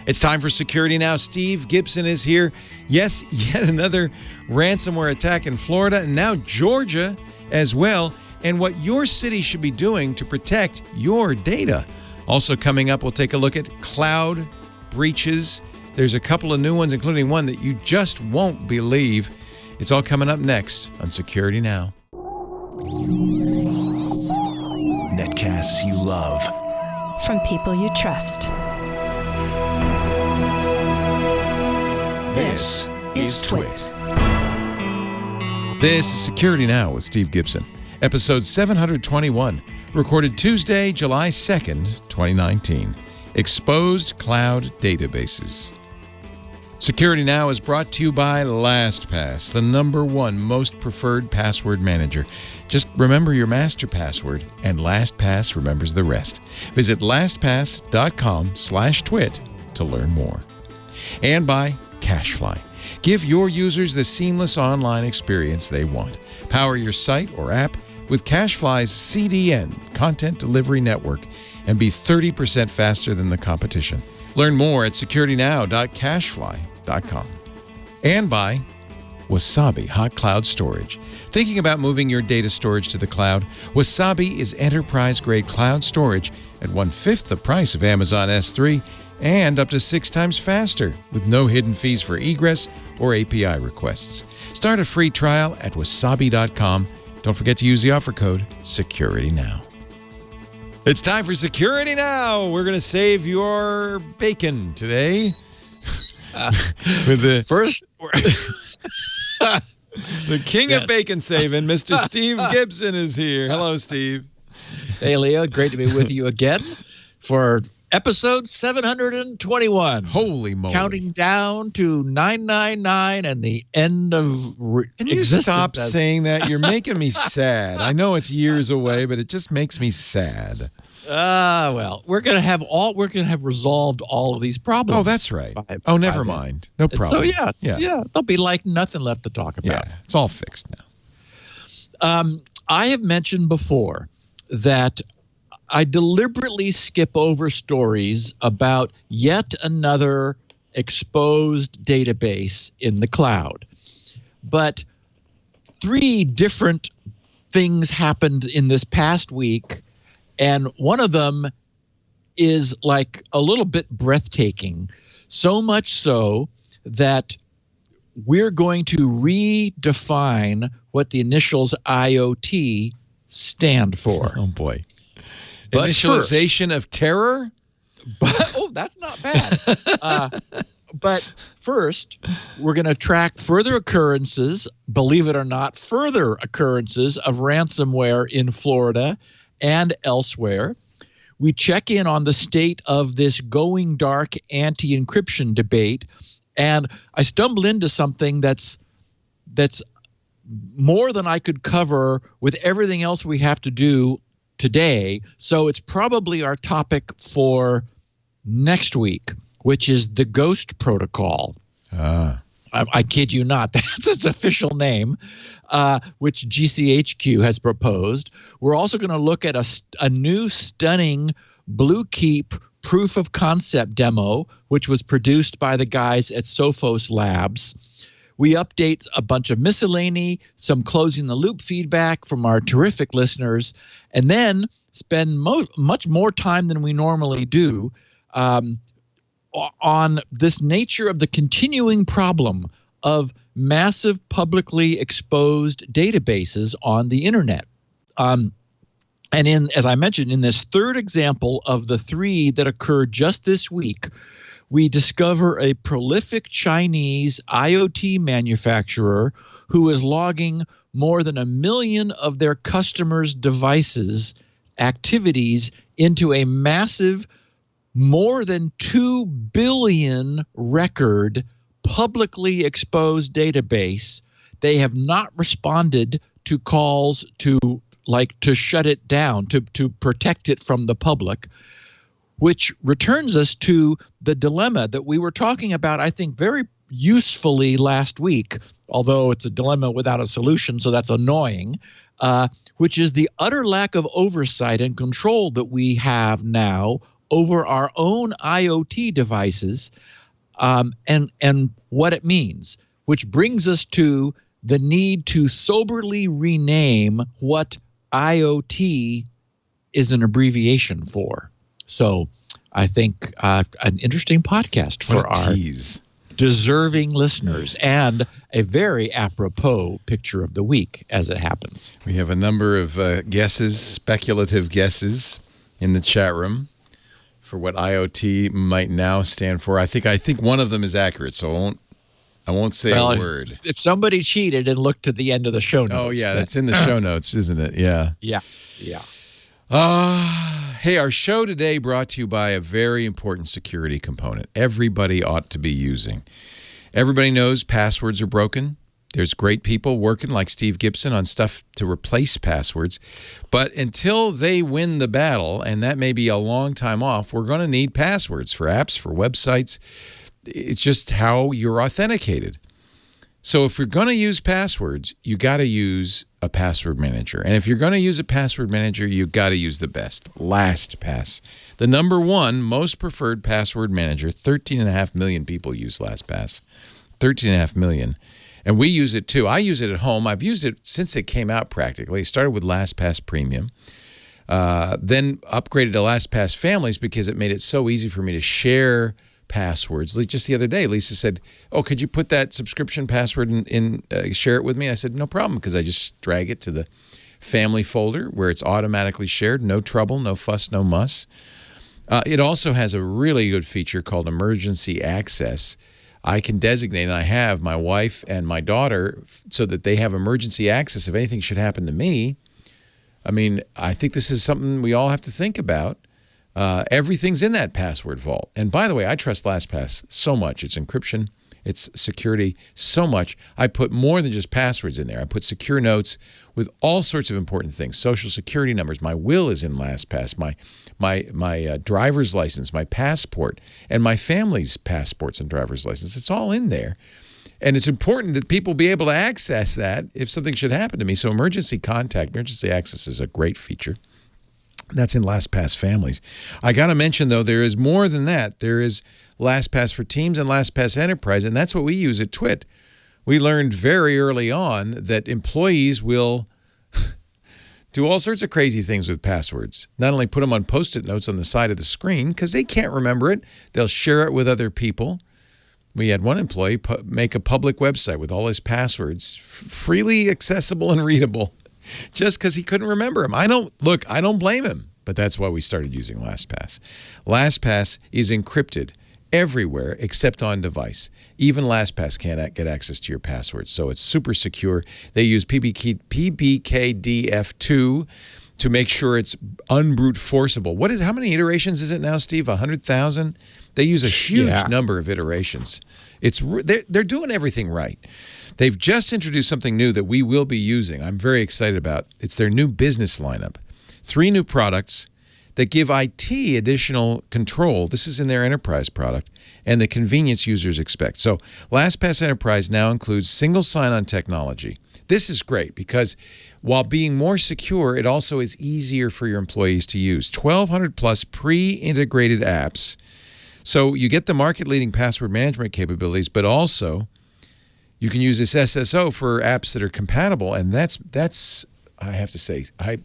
It's time for Security Now. Steve Gibson is here. Yes, yet another ransomware attack in Florida and now Georgia as well, and what your city should be doing to protect your data. Also coming up, we'll take a look at cloud breaches. There's a couple of new ones, including one that you just won't believe. It's all coming up next on Security Now. Netcasts you love. From people you trust. This is Twit. This is Security Now with Steve Gibson, episode 721, recorded Tuesday, July 2nd, 2019. Exposed cloud databases. Security Now is brought to you by Lastpass, the #1 most preferred password manager. Just remember your master password, and LastPass remembers the rest. Visit lastpass.com/twit to learn more. And by CacheFly. Give your users the seamless online experience they want. Power your site or app with CacheFly's CDN, Content Delivery Network, and be 30% faster than the competition. Learn more at securitynow.cachefly.com. And by Wasabi Hot Cloud Storage. Thinking about moving your data storage to the cloud? Wasabi is enterprise-grade cloud storage at 1/5 the price of Amazon S3 and up to 6 times faster with no hidden fees for egress or API requests. Start a free trial at wasabi.com. Don't forget to use the offer code SecurityNow. It's time for Security Now. We're going to save your bacon today. With the First, the king of bacon saving, Mr. Steve Gibson is here. Hello, Steve. Hey, Leo. Great to be with you again for episode 721. Holy moly. Counting down to 999 and the end of Can you stop saying that? You're making me sad. I know it's years away, but it just makes me sad. Well, we're gonna have resolved all of these problems. Oh, that's right. Never mind. No problem. So there'll be like nothing left to talk about. Yeah, it's all fixed now. I have mentioned before that I deliberately skip over stories about yet another exposed database in the cloud. But 3 different things happened in this past week, and one of them is like a little bit breathtaking, so much so that we're going to redefine what the initials IoT stand for. Oh, boy. But Initialization of terror? That's not bad. But first, we're going to track further occurrences, believe it or not, further occurrences of ransomware in Florida and elsewhere. We check in on the state of this going dark anti-encryption debate, and I stumbled into something that's more than I could cover with everything else we have to do today, so it's probably our topic for next week, which is the Ghost Protocol. I kid you not. That's its official name, which GCHQ has proposed. We're also going to look at a new stunning BlueKeep Proof of Concept demo, which was produced by the guys at SophosLabs. We update a bunch of miscellany, some closing the loop feedback from our terrific listeners, and then spend much more time than we normally do on this nature of the continuing problem of massive publicly exposed databases on the internet. And as I mentioned, in this third example of the 3 that occurred just this week, we discover a prolific Chinese IoT manufacturer who is logging more than 1 million of their customers' devices' activities into a massive, more than 2 billion record publicly exposed database. They have not responded to calls to shut it down, to protect it from the public. Which returns us to the dilemma that we were talking about, I think, very usefully last week, although it's a dilemma without a solution, so that's annoying, which is the utter lack of oversight and control that we have now over our own IoT devices, and what it means, which brings us to the need to soberly rename what IoT is an abbreviation for. So I think an interesting podcast for our deserving listeners, and a very apropos picture of the week as it happens. We have a number of speculative guesses in the chat room for what IoT might now stand for. I think one of them is accurate, so I won't say a word. If somebody cheated and looked to the end of the show notes. Oh, yeah, that's in the show notes, isn't it? Yeah. Yeah. Hey, our show today brought to you by a very important security component everybody ought to be using. Everybody knows passwords are broken. There's great people working like Steve Gibson on stuff to replace passwords. But until they win the battle, and that may be a long time off, we're going to need passwords for apps, for websites. It's just how you're authenticated. So if you're going to use passwords, you got to use a password manager. And if you're going to use a password manager, you got to use the best, LastPass. The number one most preferred password manager. 13.5 million people use LastPass. 13.5 million. And we use it too. I use it at home. I've used it since it came out practically. It started with LastPass Premium. Then upgraded to LastPass Families because it made it so easy for me to share passwords. Just the other day, Lisa said, "Oh, could you put that subscription password in share it with me?" I said, "No problem," because I just drag it to the family folder where it's automatically shared. No trouble, no fuss, no muss. It also has a really good feature called emergency access. I can designate, and I have, my wife and my daughter so that they have emergency access if anything should happen to me. I mean, I think this is something we all have to think about. Everything's in that password vault. And by the way, I trust LastPass so much. It's encryption, it's security so much. I put more than just passwords in there. I put secure notes with all sorts of important things. Social security numbers. My will is in LastPass. My driver's license, my passport, and my family's passports and driver's license. It's all in there. And it's important that people be able to access that if something should happen to me. So emergency contact, emergency access is a great feature. That's in LastPass Families. I got to mention, though, there is more than that. There is LastPass for Teams and LastPass Enterprise, and that's what we use at TWiT. We learned very early on that employees will do all sorts of crazy things with passwords. Not only put them on Post-it notes on the side of the screen because they can't remember it, they'll share it with other people. We had one employee make a public website with all his passwords, freely accessible and readable, just because he couldn't remember them. I don't blame him, but that's why we started using LastPass. LastPass is encrypted everywhere except on device. Even LastPass can't get access to your passwords, so it's super secure. They use PBKDF2 to make sure it's unbrute forceable. How many iterations is it now, Steve? 100,000? They use a huge number of iterations. They're doing everything right. They've just introduced something new that we will be using. I'm very excited about. It's their new business lineup. 3 new products that give IT additional control. This is in their enterprise product and the convenience users expect. So LastPass Enterprise now includes single sign-on technology. This is great because while being more secure, it also is easier for your employees to use. 1,200 plus pre-integrated apps. So you get the market-leading password management capabilities, but also you can use this SSO for apps that are compatible, and that's I have to say, I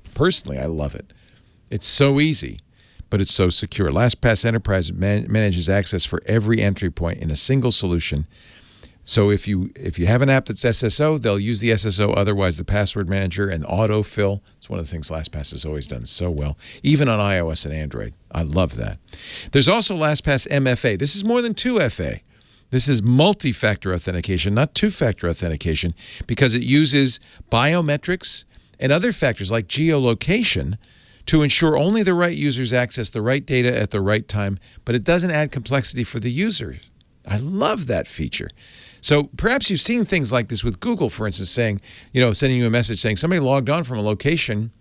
love it. It's so easy, but it's so secure. LastPass Enterprise manages access for every entry point in a single solution. So if you have an app that's SSO, they'll use the SSO. Otherwise, the password manager and autofill. It's one of the things LastPass has always done so well, even on iOS and Android. I love that. There's also LastPass Mfa. This is more than 2FA. This is multi-factor authentication, not two-factor authentication, because it uses biometrics and other factors like geolocation to ensure only the right users access the right data at the right time, but it doesn't add complexity for the user. I love that feature. So perhaps you've seen things like this with Google, for instance, saying, sending you a message saying somebody logged on from a location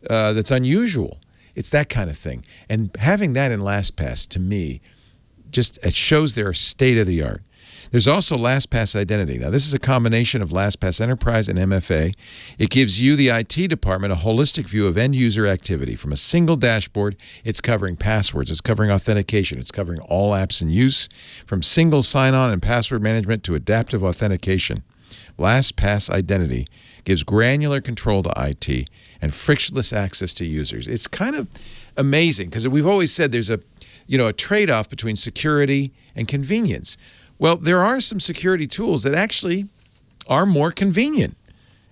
that's unusual. It's that kind of thing. And having that in LastPass, to me, it shows they're state of the art. There's also Lastpass Identity. Now, this is a combination of Lastpass Enterprise and MFA. It gives you, the IT department, a holistic view of end-user activity. From a single dashboard, it's covering passwords, it's covering authentication, it's covering all apps in use, from single sign-on and password management to adaptive authentication. Lastpass Identity gives granular control to IT and frictionless access to users. It's kind of amazing because we've always said there's a trade-off between security and convenience. Well, there are some security tools that actually are more convenient,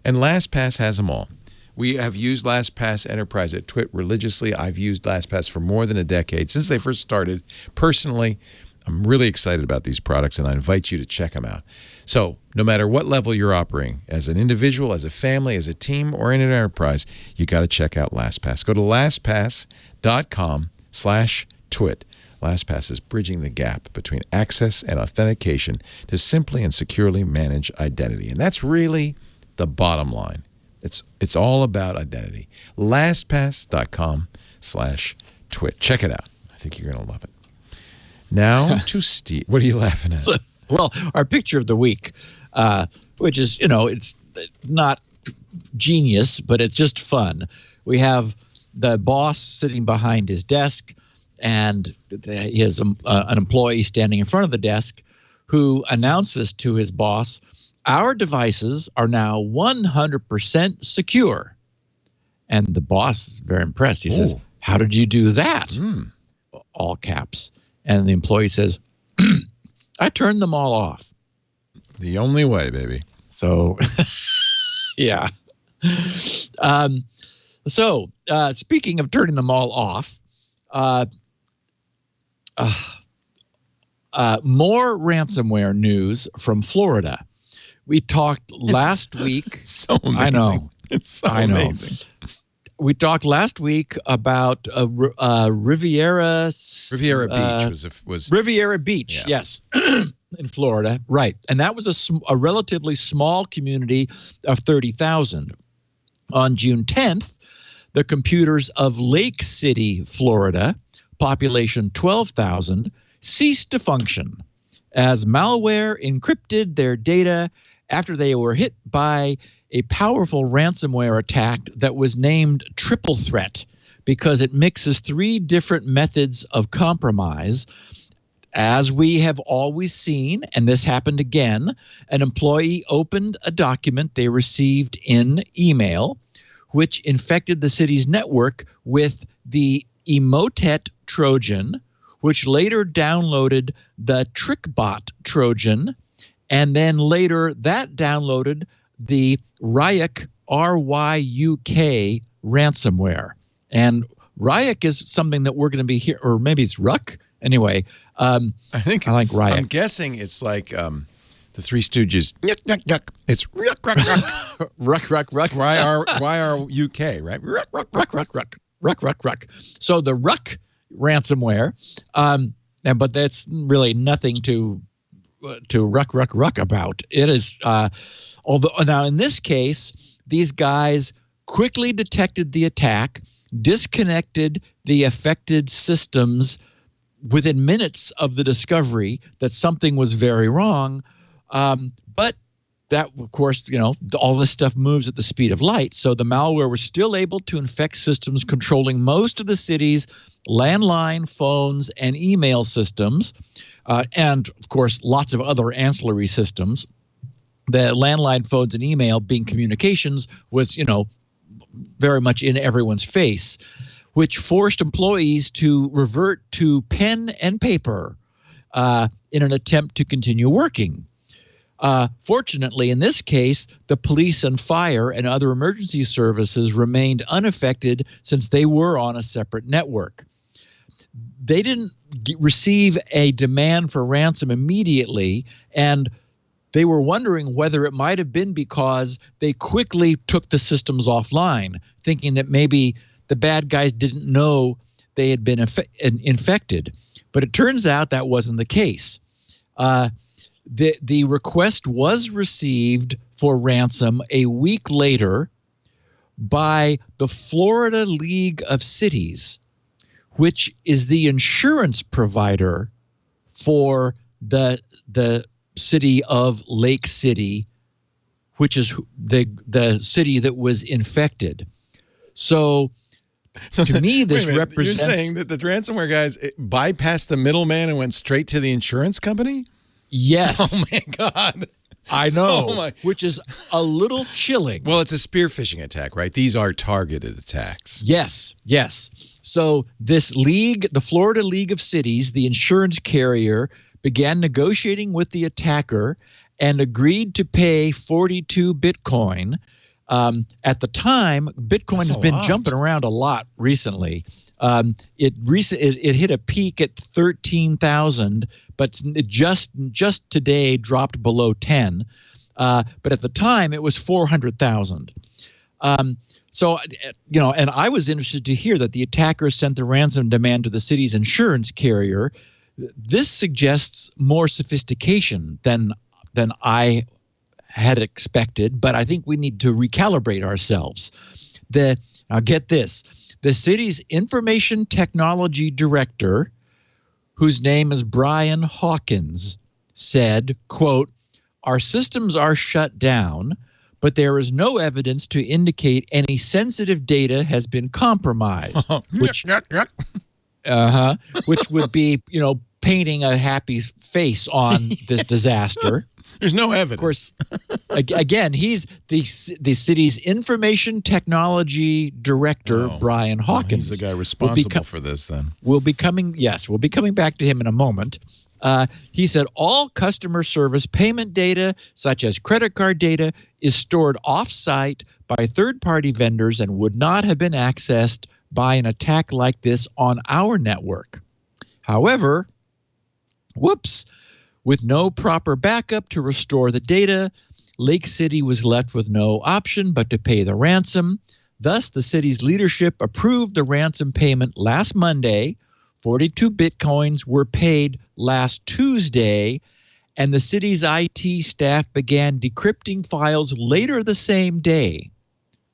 and LastPass has them all. We have used LastPass Enterprise at TWIT religiously. I've used LastPass for more than a decade, since they first started. Personally, I'm really excited about these products, and I invite you to check them out. So no matter what level you're operating, as an individual, as a family, as a team, or in an enterprise, you got to check out LastPass. Go to lastpass.com/twit. LastPass is bridging the gap between access and authentication to simply and securely manage identity. And that's really the bottom line. It's all about identity. LastPass.com/twit. Check it out. I think you're going to love it. Now to Steve. What are you laughing at? Well, our picture of the week, which is, it's not genius, but it's just fun. We have the boss sitting behind his desk, and he has an employee standing in front of the desk who announces to his boss, "Our devices are now 100% secure." And the boss is very impressed. He says, "How did you do that?" All caps. And the employee says, "I turned them all off." The only way, baby. So, yeah. Speaking of turning them all off, more ransomware news from Florida. We talked last week. So amazing. I know. It's so amazing. We talked last week about Riviera Beach was Riviera Beach, yeah. Yes, in Florida, right? And that was a relatively small community of 30,000. On June 10th, the computers of Lake City, Florida, population 12,000, ceased to function as malware encrypted their data after they were hit by a powerful ransomware attack that was named Triple Threat because it mixes three different methods of compromise. As we have always seen, and this happened again, an employee opened a document they received in email, which infected the city's network with the Emotet Trojan, which later downloaded the TrickBot Trojan, and then later that downloaded the Ryuk, R-Y-U-K ransomware. And Ryuk is something that we're going to be here, or maybe it's Ruck. Anyway, I like Ryuk. I'm guessing it's like the Three Stooges. Yuck, yuck, yuck. It's Ruck, Ruck, Ruck. Ruck, Ruck, Ruck. Y-R-U-K, right? Ruck, Ruck, Ruck. Ruck, Ruck, Ruck. Ruck, Ruck, Ruck. So the Ruck ransomware, but that's really nothing to Ruck, Ruck, Ruck about. It is, although now in this case, these guys quickly detected the attack, disconnected the affected systems within minutes of the discovery that something was very wrong. But that, of course, all this stuff moves at the speed of light. So the malware was still able to infect systems controlling most of the city's landline, phones, and email systems, and, of course, lots of other ancillary systems. The landline, phones, and email being communications was, very much in everyone's face, which forced employees to revert to pen and paper in an attempt to continue working. Fortunately, in this case, the police and fire and other emergency services remained unaffected since they were on a separate network. They didn't receive a demand for ransom immediately, and they were wondering whether it might have been because they quickly took the systems offline, thinking that maybe the bad guys didn't know they had been infected. But it turns out that wasn't the case. The request was received for ransom a week later by the Florida League of Cities, which is the insurance provider for the city of Lake City, which is the city that was infected. So to me, this represents... You're saying that the ransomware guys bypassed the middleman and went straight to the insurance company? Yes. Oh, my God. I know, which is a little chilling. Well, it's a spear phishing attack, right? These are targeted attacks. Yes, yes. So this league, the Florida League of Cities, the insurance carrier, began negotiating with the attacker and agreed to pay 42 Bitcoin. At the time, Bitcoin has been jumping around a lot recently. It hit a peak at 13,000, but it just today dropped below 10. But at the time, it was 400,000. So, and I was interested to hear that the attacker sent the ransom demand to the city's insurance carrier. This suggests more sophistication than I had expected, but I think we need to recalibrate ourselves. Now get this. The city's information technology director, whose name is Brian Hawkins, said, quote, "Our systems are shut down, but there is no evidence to indicate any sensitive data has been compromised," which would be, painting a happy face on this disaster. There's no evidence. Of course, again, he's the city's information technology director, Brian Hawkins. He's the guy responsible for this then. We'll be coming back to him in a moment. He said all customer service payment data, such as credit card data, is stored off-site by third-party vendors and would not have been accessed by an attack like this on our network. However, with no proper backup to restore the data, Lake City was left with no option but to pay the ransom. Thus, the city's leadership approved the ransom payment last Monday. 42 Bitcoins were paid last Tuesday, and the city's IT staff began decrypting files later the same day.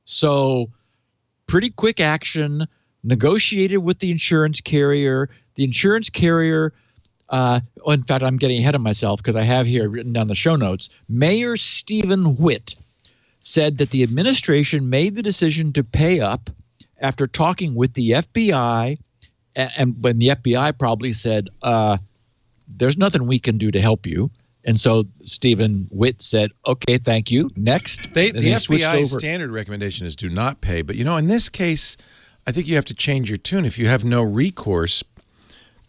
So, pretty quick action, negotiated with the insurance carrier. The insurance carrier... in fact, I'm getting ahead of myself because I have here written down the show notes. Mayor Stephen Witt said that the administration made the decision to pay up after talking with the FBI, and when the FBI probably said, there's nothing we can do to help you. And so Stephen Witt said, okay, thank you. Next. The FBI standard recommendation is do not pay. But, in this case, I think you have to change your tune if you have no recourse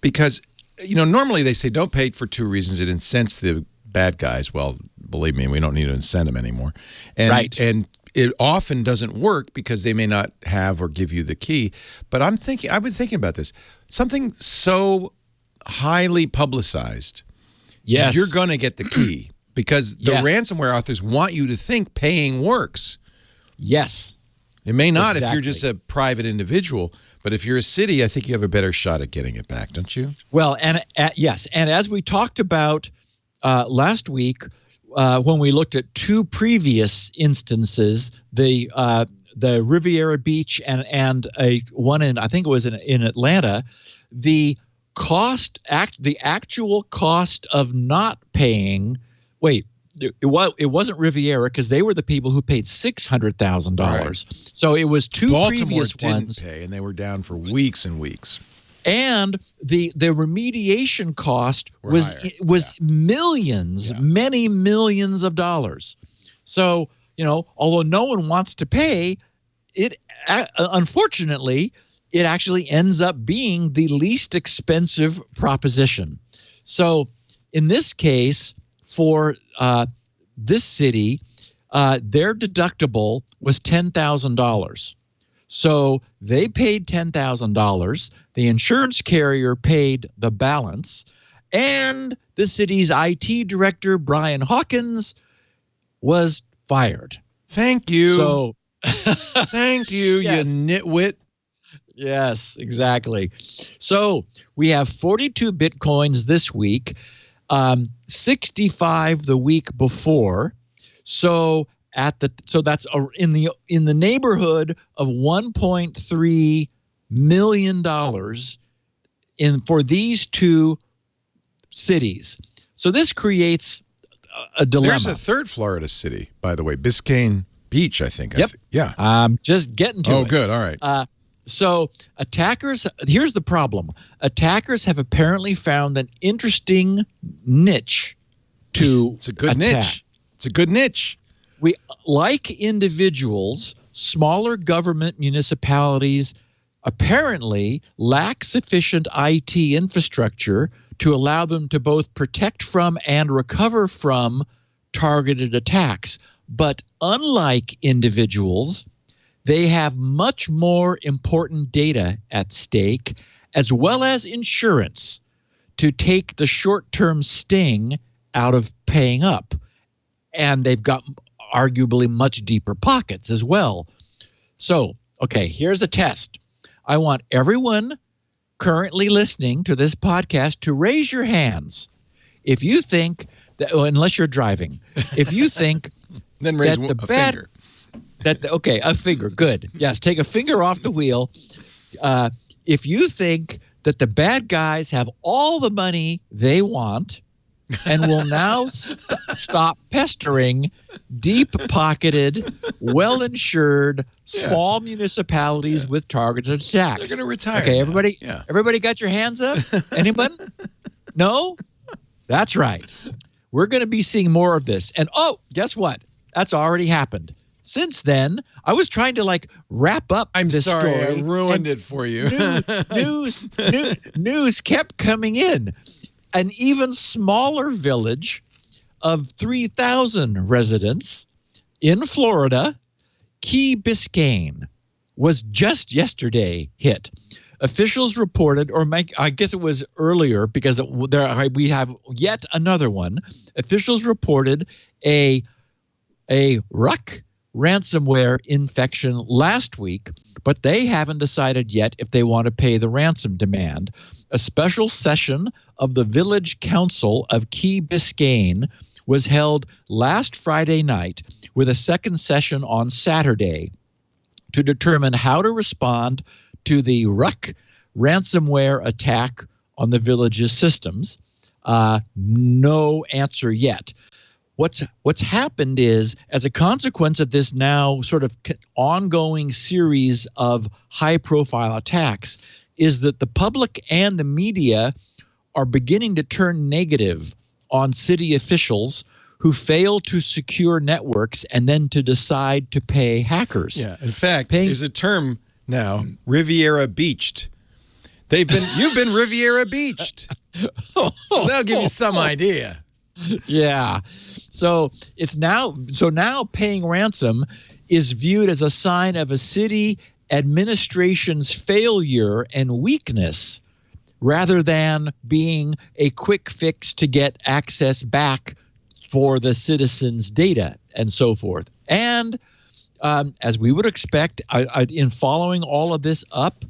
because – normally they say don't pay for two reasons. It incents the bad guys. Well, believe me, we don't need to incent them anymore. And it often doesn't work because they may not have or give you the key. But I've been thinking about this. Something so highly publicized, yes, you're going to get the key because the ransomware authors want you to think paying works. Yes. It may not if you're just a private individual. But if you're a city, I think you have a better shot at getting it back, don't you? Well, yes. And as we talked about last week when we looked at two previous instances, the Riviera Beach and one in, I think it was in Atlanta, the actual cost of not paying, it wasn't Riviera because they were the people who paid $600,000. Right. So it was two previous ones. Didn't pay, and they were down for weeks and weeks. And the remediation cost was millions, many millions of dollars. So although no one wants to pay, it unfortunately it actually ends up being the least expensive proposition. So in this case, for this city, their deductible was $10,000. So they paid $10,000. The insurance carrier paid the balance. And the city's IT director, Brian Hawkins, was fired. Thank you. So, thank you, yes. You nitwit. Yes, exactly. So we have 42 Bitcoins this week. 65 the week before, so that's in the neighborhood of $1.3 million for these two cities. So this creates a dilemma. There's a third Florida city, by the way, Biscayne Beach, I think. Yep. Yeah. I'm just getting to it. Oh, good. All right. So attackers, here's the problem. Attackers have apparently found an interesting niche to It's a good attack. niche. It's a good niche. We, like individuals, smaller government municipalities apparently lack sufficient IT infrastructure to allow them to both protect from and recover from targeted attacks. But unlike individuals, they have much more important data at stake, as well as insurance, to take the short-term sting out of paying up. And they've got arguably much deeper pockets as well. So, okay, here's a test. I want everyone currently listening to this podcast to raise your hands if you think that, well, unless you're driving, if you think Then raise that a finger. Okay, a finger, good. Yes, take a finger off the wheel. If you think that the bad guys have all the money they want and will now stop pestering deep-pocketed, well-insured, small municipalities with targeted attacks. They're going to retire. Okay, now. everybody got your hands up? Anyone? No? That's right. We're going to be seeing more of this. And guess what? That's already happened. Since then, I was trying to wrap up this sorry, story. I ruined it for you. News kept coming in. An even smaller village of 3,000 residents in Florida, Key Biscayne, was just yesterday hit. Officials reported, I guess it was earlier because we have yet another one. Officials reported a RUC ransomware infection last week, but they haven't decided yet if they want to pay the ransom demand. A special session of the Village Council of Key Biscayne was held last Friday night, with a second session on Saturday to determine how to respond to the RUC ransomware attack on the village's systems. No answer yet. What's happened is, as a consequence of this now sort of ongoing series of high-profile attacks, is that the public and the media are beginning to turn negative on city officials who fail to secure networks and then to decide to pay hackers. Yeah, in fact, there's a term now, Riviera Beached. You've been Riviera Beached. So that'll give you some idea. Yeah. So now paying ransom is viewed as a sign of a city administration's failure and weakness, rather than being a quick fix to get access back for the citizens' data and so forth. And as we would expect, in following all of this up,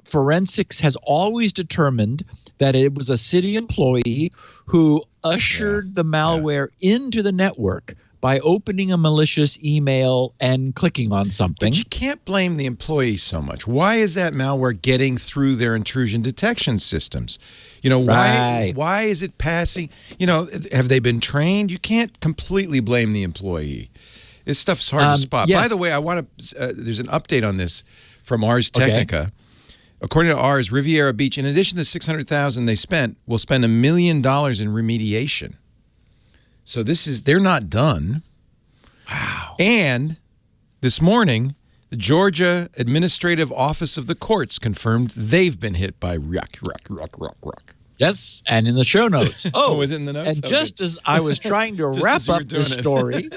forensics has always determined that it was a city employee who ushered the malware into the network by opening a malicious email and clicking on something. But you can't blame the employee so much. Why is that malware getting through their intrusion detection systems? Why is it passing? Have they been trained? You can't completely blame the employee. This stuff's hard to spot. Yes. By the way, there's an update on this from Ars Technica. Okay. According to Ars, Riviera Beach, in addition to the $600,000 they spent, will spend $1 million in remediation. So they're not done. Wow. And this morning, the Georgia Administrative Office of the Courts confirmed they've been hit by RUC. Yes, and in the show notes. Oh, was it in the notes? And just as I was trying to wrap up the story,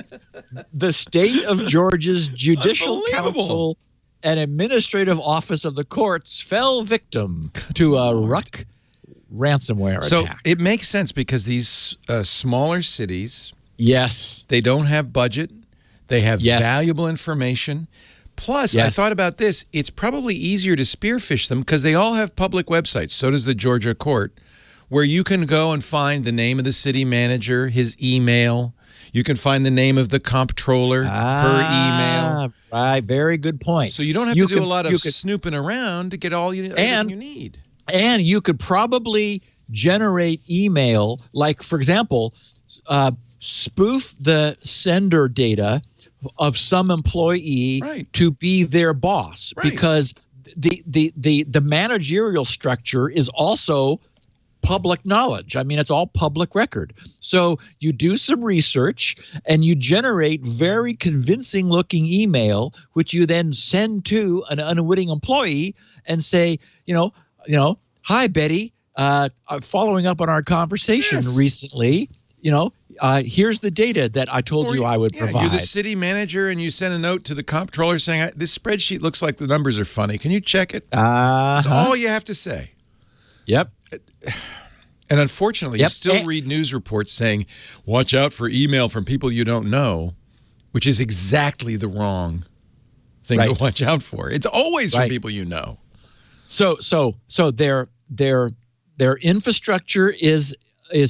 the state of Georgia's Judicial Council and Administrative Office of the Courts fell victim to a RUC ransomware attack. So it makes sense because these smaller cities, yes, they don't have budget. They have valuable information. Plus, I thought about this. It's probably easier to spearfish them because they all have public websites. So does the Georgia court, where you can go and find the name of the city manager, his email. You can find the name of the comptroller, her email. Right, very good point. So you don't have to do a lot of snooping around to get everything you need. And you could probably generate email, like, for example, spoof the sender data of some employee to be their boss, because the managerial structure is also public knowledge. I mean, it's all public record. So you do some research and you generate very convincing looking email, which you then send to an unwitting employee and say, hi, Betty, following up on our conversation recently, here's the data that I told you I would provide. You're the city manager and you send a note to the comptroller saying, this spreadsheet looks like the numbers are funny. Can you check it? That's all you have to say. Yep. And unfortunately, you still read news reports saying, watch out for email from people you don't know, which is exactly the wrong thing to watch out for. It's always from people you know. So their infrastructure is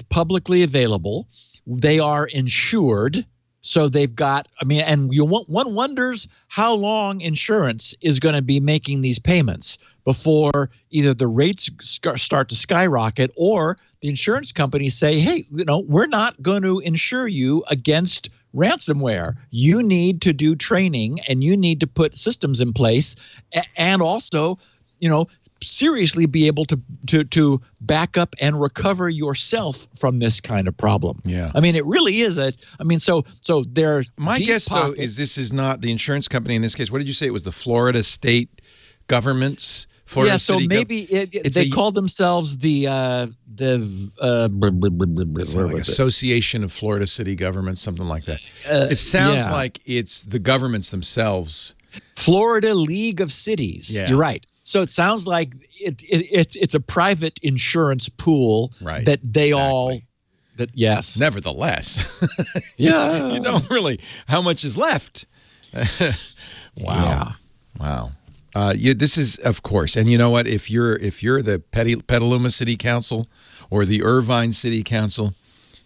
publicly available. They are insured. So they've got, and one wonders how long insurance is going to be making these payments before either the rates start to skyrocket or the insurance companies say, hey, we're not going to insure you against ransomware. You need to do training and you need to put systems in place and also, seriously be able to back up and recover yourself from this kind of problem. Yeah. It really is so they're my guess though is this is not the insurance company in this case. What did you say? It was the Florida state government's Florida so city maybe they called themselves the Association of Florida City Governments, something like that. It sounds like it's the governments themselves. Florida League of Cities. Yeah. You're right. So it sounds like it's a private insurance pool that they all that yes. Nevertheless, yeah, you don't really how much is left. Wow. This is, of course, and you know what? If you're the Petaluma City Council or the Irvine City Council,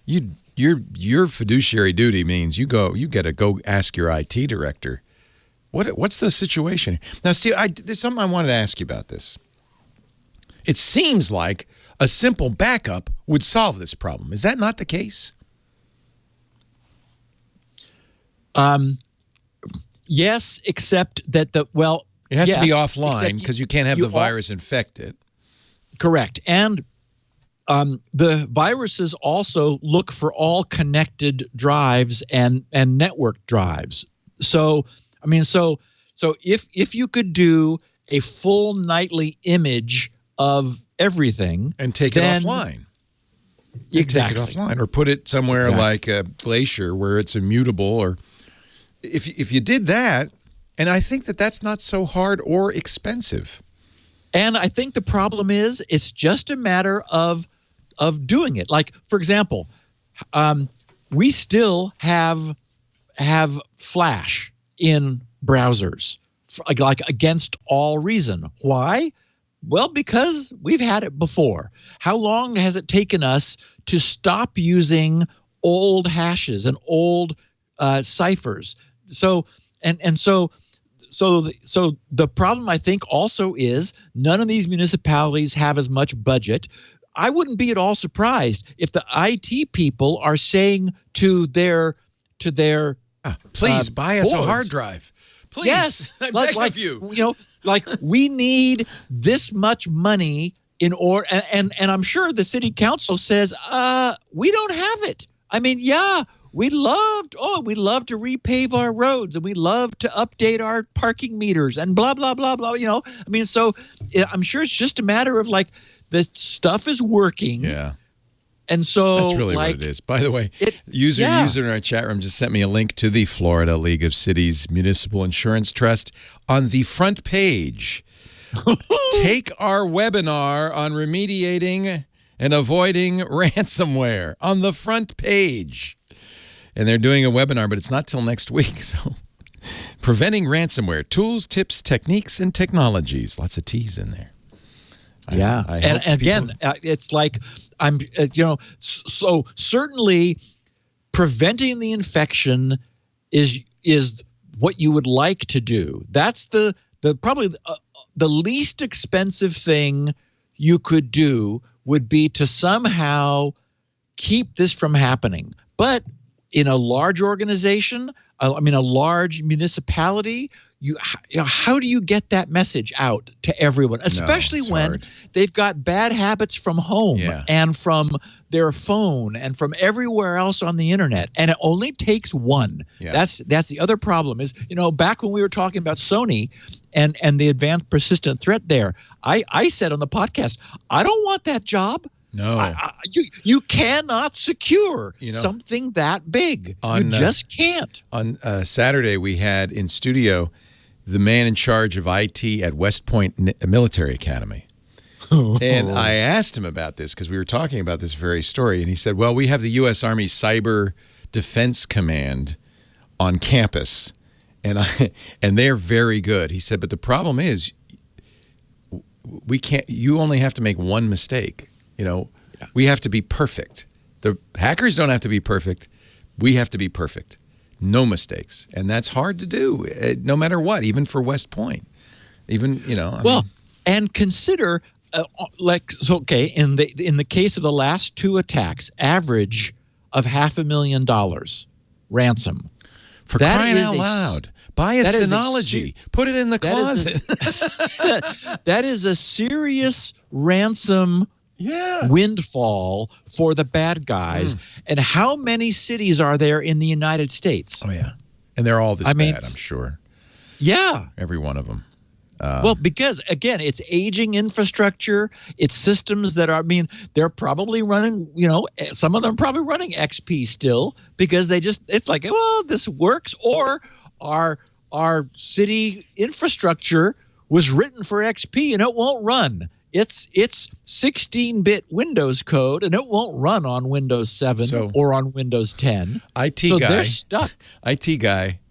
your fiduciary duty means you got to go ask your IT director. What's the situation now, Steve? There's something I wanted to ask you about this. It seems like a simple backup would solve this problem. Is that not the case? Yes, except that it has to be offline because you can't have the virus infect it. Correct. And the viruses also look for all connected drives and network drives. So, so if you could do a full nightly image of everything and take it offline. Exactly. Take it offline or put it somewhere like a Glacier where it's immutable, or if you did that. And I think that's not so hard or expensive. And I think the problem is it's just a matter of doing it. Like, for example, we still have Flash in browsers, like against all reason. Why? Well, because we've had it before. How long has it taken us to stop using old hashes and old ciphers? So the problem, I think, also is none of these municipalities have as much budget. I wouldn't be at all surprised if the IT people are saying to their please buy us boards, a hard drive. Please, yes, I beg of you. Like we need this much money in order, and I'm sure the city council says, we don't have it. We'd love to repave our roads and we love to update our parking meters and blah, blah, blah, blah. So I'm sure it's just a matter of the stuff is working. Yeah. And so that's really what it is. By the way, user in our chat room just sent me a link to the Florida League of Cities Municipal Insurance Trust on the front page. Take our webinar on remediating and avoiding ransomware on the front page. And they're doing a webinar, but it's not till next week. So, preventing ransomware, tools, tips, techniques, and technologies. Lots of T's in there. And again, it's like so certainly preventing the infection is what you would like to do. That's the probably the least expensive thing you could do would be to somehow keep this from happening. But in a large organization, a large municipality, how do you get that message out to everyone, especially when hard. They've got bad habits from home and from their phone and from everywhere else on the internet, and it only takes one. That's the other problem is, back when we were talking about Sony and the advanced persistent threat there, I said on the podcast, I don't want that job. No, you cannot secure something that big. You just can't. On Saturday, we had in studio the man in charge of IT at West Point Military Academy. And I asked him about this because we were talking about this very story. And he said, well, we have the U.S. Army Cyber Defense Command on campus, and they're very good. He said, but the problem is you only have to make one mistake. We have to be perfect. The hackers don't have to be perfect. We have to be perfect. No mistakes. And that's hard to do, no matter what, even for West Point. Even, and consider, in the case of the last two attacks, average of $500,000 ransom. For crying out loud. Buy a Synology. Put it in the closet. That is a serious ransom windfall for the bad guys. And how many cities are there in the United States? Oh, yeah. And they're all bad, I'm sure. Yeah. Every one of them. Well, because, again, it's aging infrastructure. It's systems that are, they're probably running, some of them probably running XP still because it's like, well, this works. Or our city infrastructure was written for XP and it won't run. It's 16-bit Windows code, and it won't run on Windows 7 or on Windows 10. They're stuck. IT guy,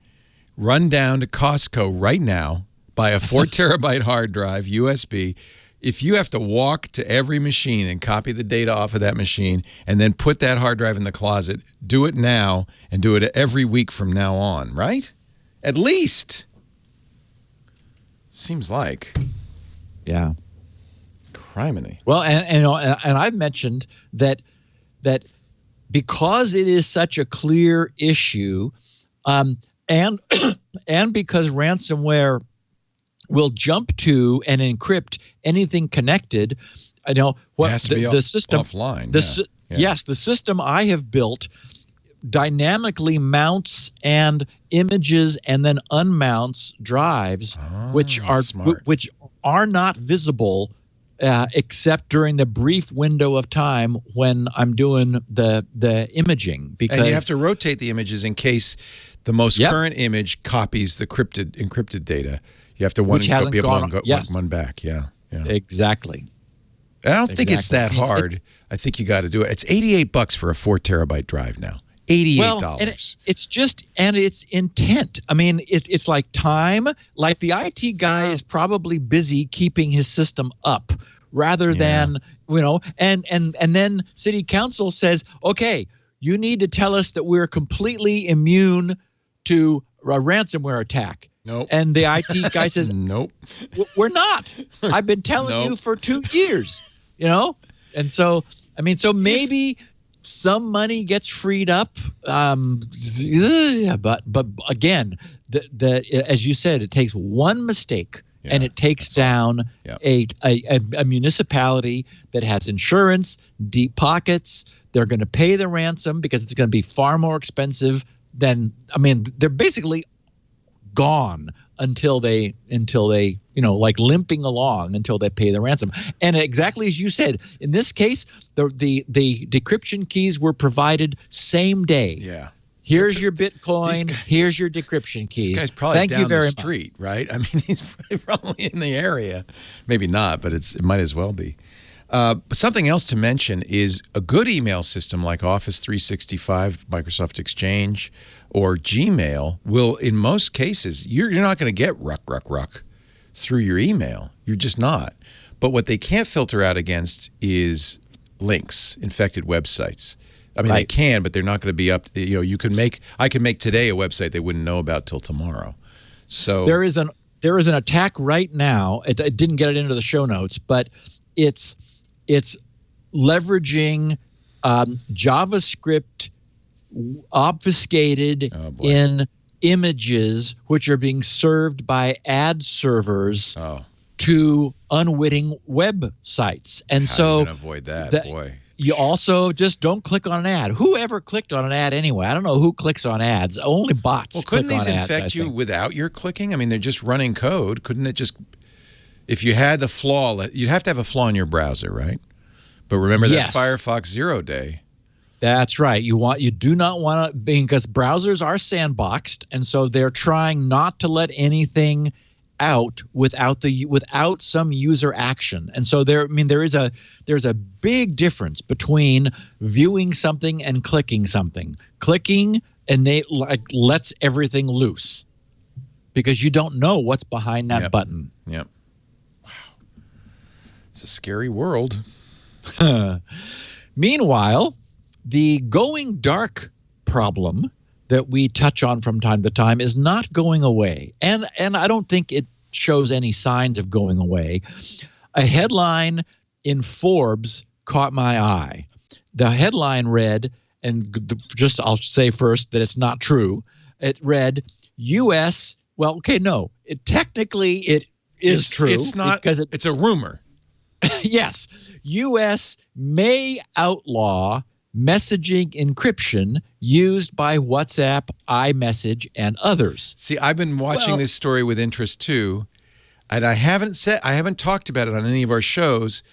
run down to Costco right now, buy a 4 terabyte hard drive, USB. If you have to walk to every machine and copy the data off of that machine and then put that hard drive in the closet, do it now and do it every week from now on, right? At least. Seems like. Yeah. Criminy. Well, and I've mentioned that because it is such a clear issue, and because ransomware will jump to and encrypt anything connected, what has to be the system offline. Yes, the system I have built dynamically mounts and images and then unmounts drives, which are not visible except during the brief window of time when I'm doing the imaging. And you have to rotate the images in case the most current image copies the encrypted data. You have to be able to go one back. Yeah. Exactly. I don't think it's that hard. I think you got to do it. It's $88 for a 4 terabyte drive now. $88. Well, and it's intent. It's like time. Like the IT guy is probably busy keeping his system up rather than, and then city council says, okay, you need to tell us that we're completely immune to a ransomware attack. Nope. And the IT guy says, nope, we're not. I've been telling you for 2 years, And so, so maybe some money gets freed up. But again, as you said, it takes one mistake and it takes down a municipality that has insurance, deep pockets. They're going to pay the ransom because it's going to be far more expensive than, they're basically gone until they like limping along until they pay the ransom. And exactly as you said, in this case, the decryption keys were provided same day. Yeah. Here's your Bitcoin. Here's your decryption keys. This guy's probably down the street, right? He's probably in the area. Maybe not, but it might as well be. But something else to mention is a good email system like Office 365, Microsoft Exchange, or Gmail will, in most cases, you're not going to get ruck through your email. You're just not. But what they can't filter out against is links, infected websites. They can, but they're not going to be up. I can make today a website they wouldn't know about till tomorrow. So there is an attack right now. I didn't get it into the show notes, but it's leveraging JavaScript obfuscated in images which are being served by ad servers to unwitting websites. And How so are you gonna avoid that, boy? You also just don't click on an ad. Whoever clicked on an ad anyway? I don't know who clicks on ads. Only bots. Well, couldn't click these on ads, infect you without your clicking? I mean, they're just running code. Couldn't it just, if you had the flaw, you'd have to have a flaw in your browser, right? But remember that Firefox 0 day. That's right. You do not want to, because browsers are sandboxed, and so they're trying not to let anything out without some user action. And so there's a big difference between viewing something and clicking something. Clicking lets everything loose because you don't know what's behind that button. Yep. Wow. It's a scary world. Meanwhile, the going dark problem that we touch on from time to time is not going away. And I don't think it shows any signs of going away. A headline in Forbes caught my eye. The headline read, and I'll say first that it's not true. It read, U.S. Well, okay, no. Technically, it is true. It's not, because it's a rumor. Yes. U.S. may outlaw messaging encryption used by WhatsApp, iMessage, and others. See, I've been watching this story with interest too, and I haven't talked about it on any of our shows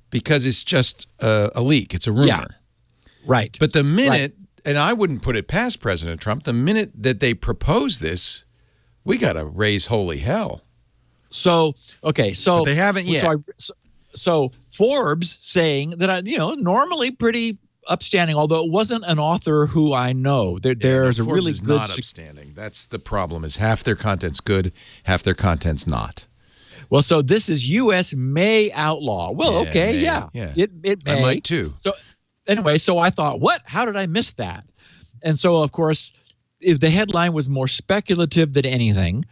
because it's just a leak. It's a rumor. Yeah. Right. But the minute, and I wouldn't put it past President Trump, the minute that they propose this, we got to raise holy hell. So, okay, so but they haven't yet. So Forbes saying that normally pretty upstanding, although it wasn't an author who I know. There's a really good. Not upstanding. That's the problem. Is half their content's good, half their content's not. Well, so this is U.S. may outlaw. Well, yeah, okay, yeah. It may. I might too. So anyway, so I thought, what? How did I miss that? And so, of course, if the headline was more speculative than anything.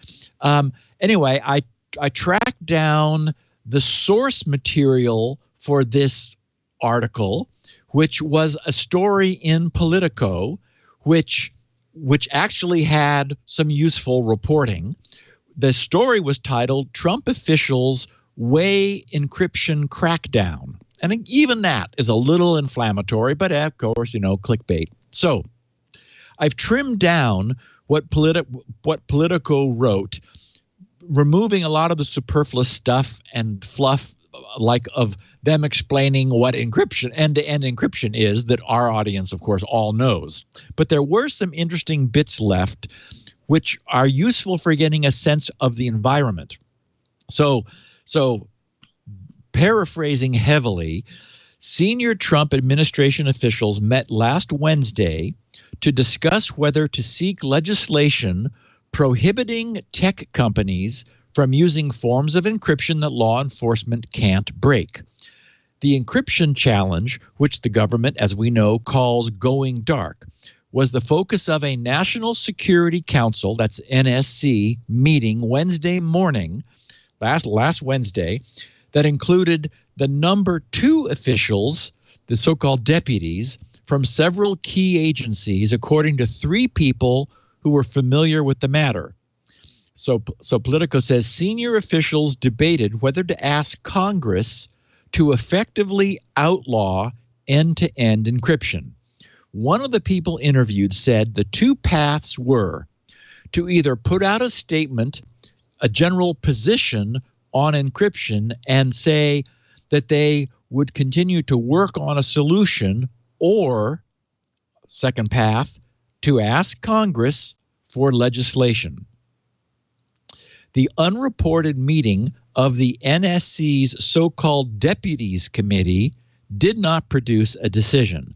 Anyway, I tracked down the source material for this article, which was a story in Politico, which actually had some useful reporting. The story was titled "Trump Officials Weigh Encryption Crackdown." And even that is a little inflammatory, but of course, clickbait. So I've trimmed down what Politico wrote, removing a lot of the superfluous stuff and fluff like of them explaining what encryption, end-to-end encryption is, that our audience, of course, all knows. But there were some interesting bits left which are useful for getting a sense of the environment. So paraphrasing heavily, senior Trump administration officials met last Wednesday to discuss whether to seek legislation prohibiting tech companies from using forms of encryption that law enforcement can't break. The encryption challenge, which the government, as we know, calls going dark, was the focus of a National Security Council, that's NSC, meeting Wednesday morning, last Wednesday, that included the number 2 officials, the so-called deputies, from several key agencies, according to 3 people who were familiar with the matter. So Politico says senior officials debated whether to ask Congress to effectively outlaw end-to-end encryption. One of the people interviewed said the 2 paths were to either put out a statement, a general position on encryption, and say that they would continue to work on a solution, or, second path, to ask Congress for legislation. The unreported meeting of the NSC's so-called Deputies Committee did not produce a decision.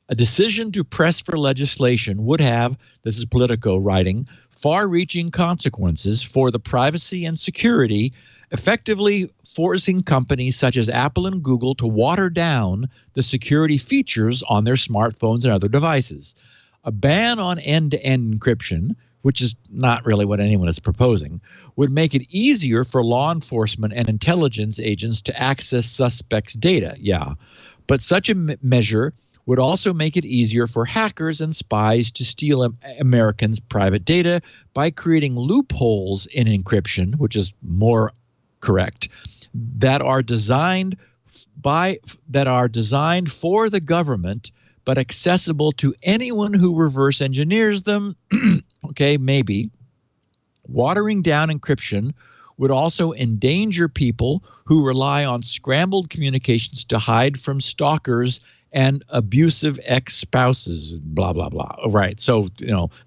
A decision to press for legislation would have, this is Politico writing, far-reaching consequences for the privacy and security, effectively forcing companies such as Apple and Google to water down the security features on their smartphones and other devices. A ban on end-to-end encryption, which is not really what anyone is proposing, would make it easier for law enforcement and intelligence agents to access suspects' data. Yeah, but such a measure would also make it easier for hackers and spies to steal Americans' private data by creating loopholes in encryption, which is more correct, that are designed for the government but accessible to anyone who reverse engineers them. Okay, maybe. Watering down encryption would also endanger people who rely on scrambled communications to hide from stalkers and abusive ex-spouses, blah, blah, blah. Right. So,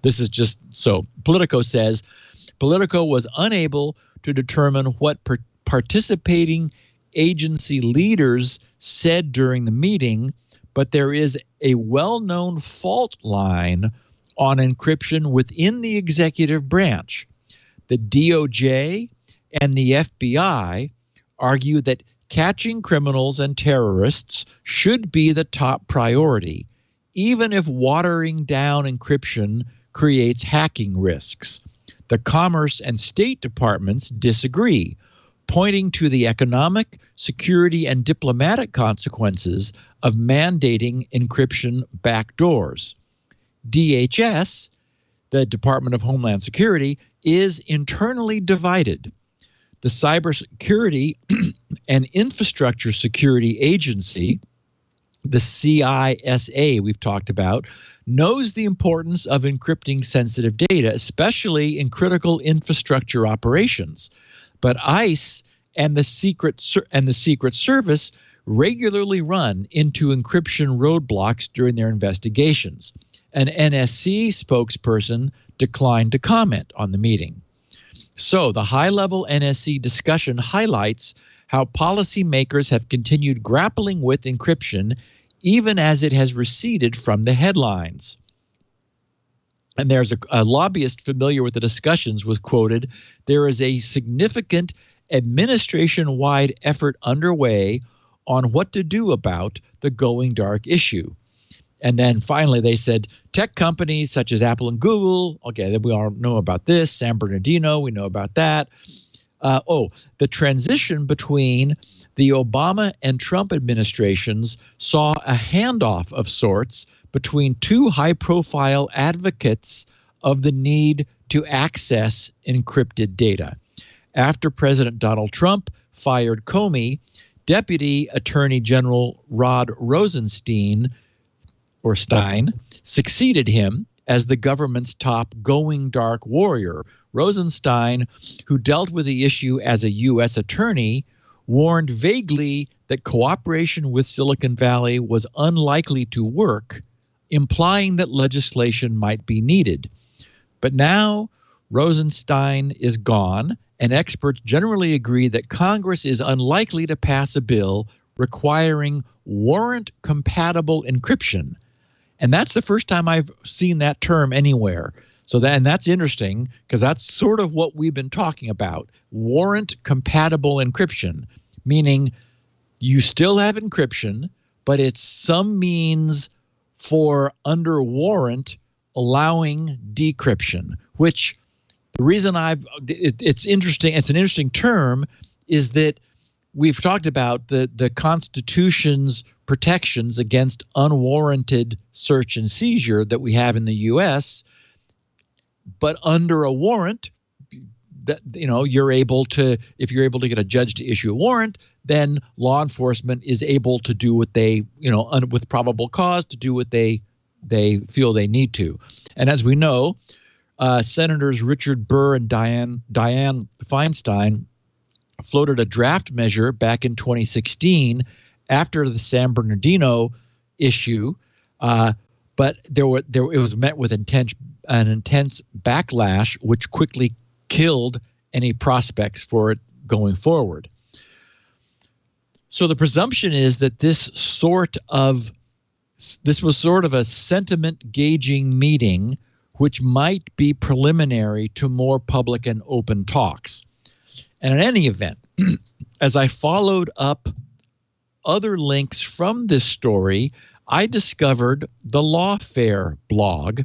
this is just so Politico says Politico was unable to determine what participating agency leaders said during the meeting, but there is a well-known fault line on encryption within the executive branch. The DOJ and the FBI argue that catching criminals and terrorists should be the top priority, even if watering down encryption creates hacking risks. The Commerce and State Departments disagree, pointing to the economic, security, and diplomatic consequences of mandating encryption backdoors. DHS, the Department of Homeland Security, is internally divided. The Cybersecurity and Infrastructure Security Agency, the CISA we've talked about, knows the importance of encrypting sensitive data, especially in critical infrastructure operations. But ICE and the Secret Service regularly run into encryption roadblocks during their investigations. An NSC spokesperson declined to comment on the meeting. So the high-level NSC discussion highlights how policymakers have continued grappling with encryption even as it has receded from the headlines. And there's a lobbyist familiar with the discussions was quoted, "There is a significant administration-wide effort underway on what to do about the going dark issue." And then finally they said tech companies such as Apple and Google, okay, we all know about this, San Bernardino, we know about that. The transition between the Obama and Trump administrations saw a handoff of sorts between two high-profile advocates of the need to access encrypted data. After President Donald Trump fired Comey, Deputy Attorney General Rod Rosenstein succeeded him as the government's top going dark warrior. Rosenstein, who dealt with the issue as a U.S. attorney, warned vaguely that cooperation with Silicon Valley was unlikely to work, implying that legislation might be needed. But now Rosenstein is gone, and experts generally agree that Congress is unlikely to pass a bill requiring warrant-compatible encryption. And that's the first time I've seen that term anywhere. And that's interesting because that's sort of what we've been talking about, warrant-compatible encryption, meaning you still have encryption, but it's some means for under warrant allowing decryption, which the reason it's interesting, it's an interesting term, is that we've talked about the Constitution's protections against unwarranted search and seizure that we have in the U.S., but under a warrant, that you're able to, if you're able to get a judge to issue a warrant, then law enforcement is able to do what they, with probable cause, to do what they feel they need to. And as we know, Senators Richard Burr and Dianne Feinstein floated a draft measure back in 2016 after the San Bernardino issue, but it was met with an intense backlash, which quickly killed any prospects for it going forward. So the presumption is that this was sort of a sentiment gauging meeting, which might be preliminary to more public and open talks. And in any event, as I followed up other links from this story, I discovered the Lawfare blog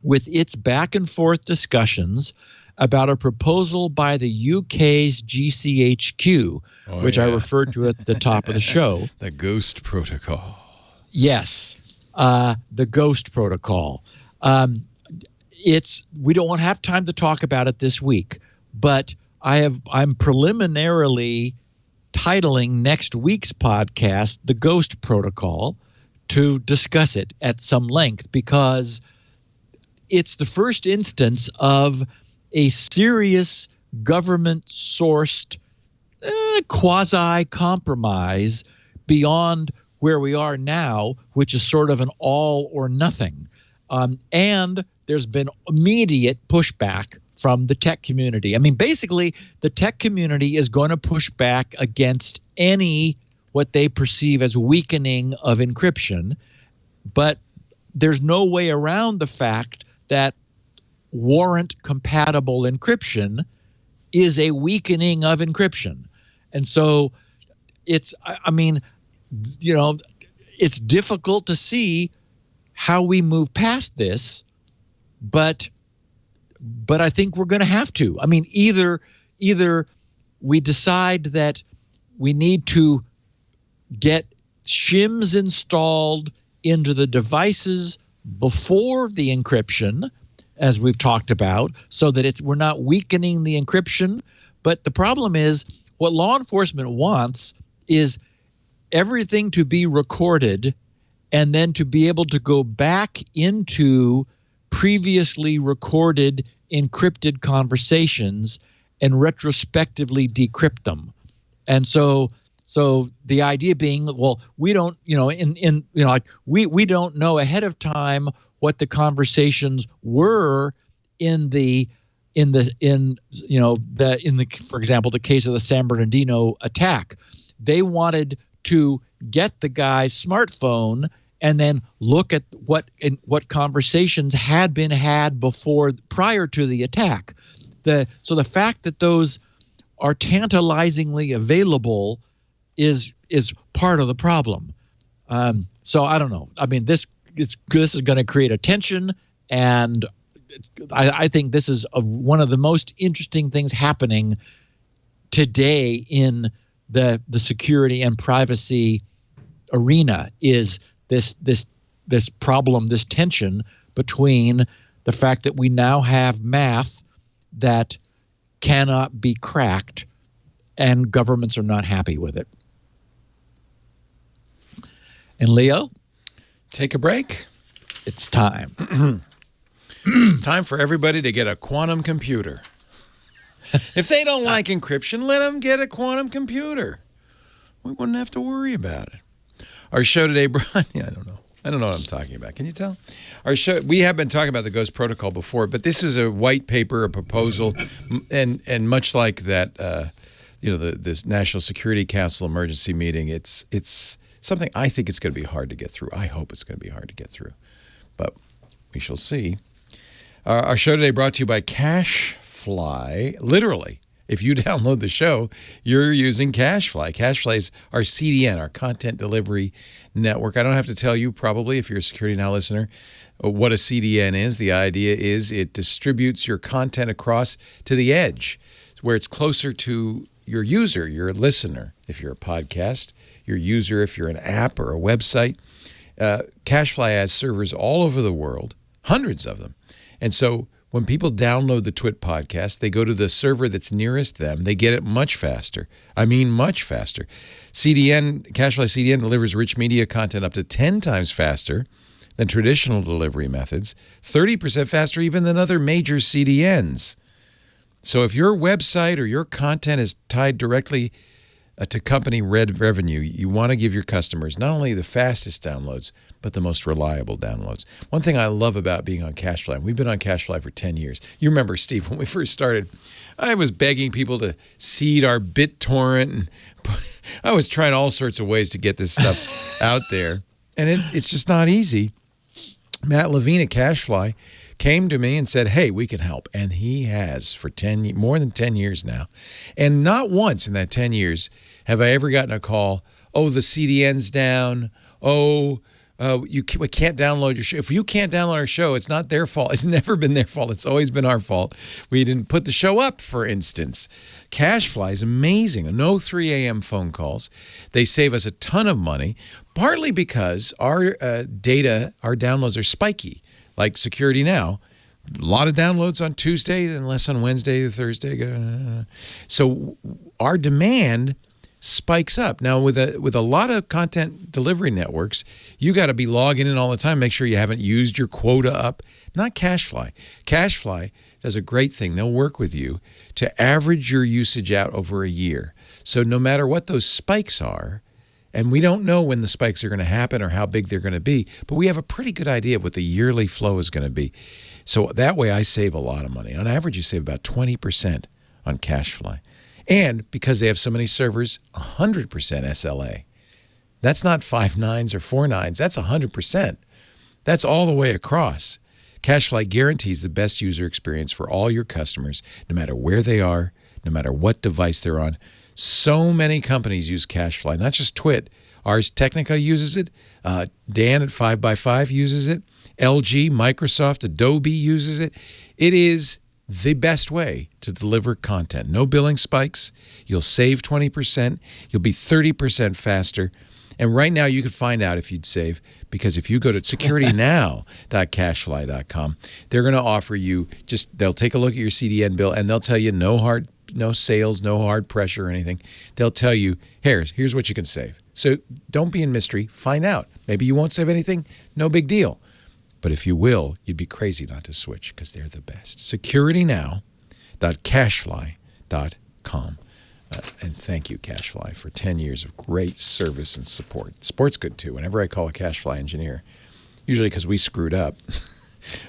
with its back and forth discussions about a proposal by the UK's GCHQ, which I referred to at the top of the show. The Ghost Protocol. Yes, the Ghost protocol. We don't have time to talk about it this week, but I'm preliminarily titling next week's podcast "The Ghost Protocol" to discuss it at some length, because it's the first instance of a serious government-sourced quasi-compromise beyond where we are now, which is sort of an all or nothing. And there's been immediate pushback from the tech community. I mean, basically, the tech community is going to push back against what they perceive as weakening of encryption, but there's no way around the fact that warrant-compatible encryption is a weakening of encryption. And so it's difficult to see how we move past this, but I think we're going to have to. I mean, either we decide that we need to get shims installed into the devices before the encryption, as we've talked about, so that we're not weakening the encryption. But the problem is, what law enforcement wants is everything to be recorded and then to be able to go back into previously recorded encrypted conversations and retrospectively decrypt them. And so the idea being, well, we don't, we don't know ahead of time what the conversations were for example, the case of the San Bernardino attack. They wanted to get the guy's smartphone and then look at what conversations had been had prior to the attack. So the fact that those are tantalizingly available is part of the problem. So I don't know. I mean, this is going to create a tension, and I think this is one of the most interesting things happening today in the security and privacy arena, is this problem, this tension between the fact that we now have math that cannot be cracked and governments are not happy with it. And Leo? Take a break. It's time. It's time for everybody to get a quantum computer. If they don't like encryption, let them get a quantum computer. We wouldn't have to worry about it. Our show today, Brian, I don't know what I'm talking about. Can you tell? Our show, we have been talking about the Ghost Protocol before, but this is a white paper, a proposal, and much like that, this National Security Council emergency meeting, it's something I think it's going to be hard to get through. I hope it's going to be hard to get through, but we shall see. Our show today brought to you by CacheFly. Literally, if you download the show, you're using CacheFly. CacheFly is our CDN, our content delivery network. I don't have to tell you, probably, if you're a Security Now listener, what a CDN is. The idea is it distributes your content across to the edge, where it's closer to your user, your listener. If you're a podcast, your user, if you're an app or a website. CacheFly has servers all over the world, hundreds of them. And so when people download the Twit podcast, they go to the server that's nearest them. They get it much faster. I mean, much faster. CacheFly CDN delivers rich media content up to 10 times faster than traditional delivery methods, 30% faster even than other major CDNs. So if your website or your content is tied directly to company revenue, you want to give your customers not only the fastest downloads, but the most reliable downloads. One thing I love about being on CacheFly, we've been on CacheFly for 10 years. You remember, Steve, when we first started, I was begging people to seed our BitTorrent, and I was trying all sorts of ways to get this stuff out there, and it's just not easy. Matt Levine at CacheFly came to me and said, hey, we can help. And he has for more than 10 years now. And not once in that 10 years have I ever gotten a call, oh, the CDN's down, oh, we can't download your show. If you can't download our show, it's not their fault. It's never been their fault. It's always been our fault. We didn't put the show up, for instance. CacheFly is amazing. No 3 a.m. phone calls. They save us a ton of money, partly because our data, our downloads are spiky, like Security Now. A lot of downloads on Tuesday and less on Wednesday or Thursday. So our demand spikes up. Now, with a lot of content delivery networks, you got to be logging in all the time. Make sure you haven't used your quota up. Not CacheFly. CacheFly does a great thing. They'll work with you to average your usage out over a year. So no matter what those spikes are, and we don't know when the spikes are going to happen or how big they're going to be, but we have a pretty good idea of what the yearly flow is going to be. So that way I save a lot of money. On average, you save about 20% on CacheFly. And because they have so many servers, 100% SLA. That's not 5 nines or 4 nines. That's 100%. That's all the way across. CacheFly guarantees the best user experience for all your customers, no matter where they are, no matter what device they're on. So many companies use CacheFly, not just Twit. Ars Technica uses it. Dan at 5x5 uses it. LG, Microsoft, Adobe uses it. It is the best way to deliver content. No billing spikes. You'll save 20%. You'll be 30% faster. And right now you can find out if you'd save, because if you go to securitynow.cachefly.com, they're going to offer you they'll take a look at your CDN bill and they'll tell you no sales, no hard pressure or anything. They'll tell you, here's what you can save. So don't be in mystery. Find out. Maybe you won't save anything. No big deal. But if you will, you'd be crazy not to switch because they're the best. securitynow.cachefly.com. And thank you, CacheFly, for 10 years of great service and support. Support's good, too. Whenever I call a CacheFly engineer, usually because we screwed up,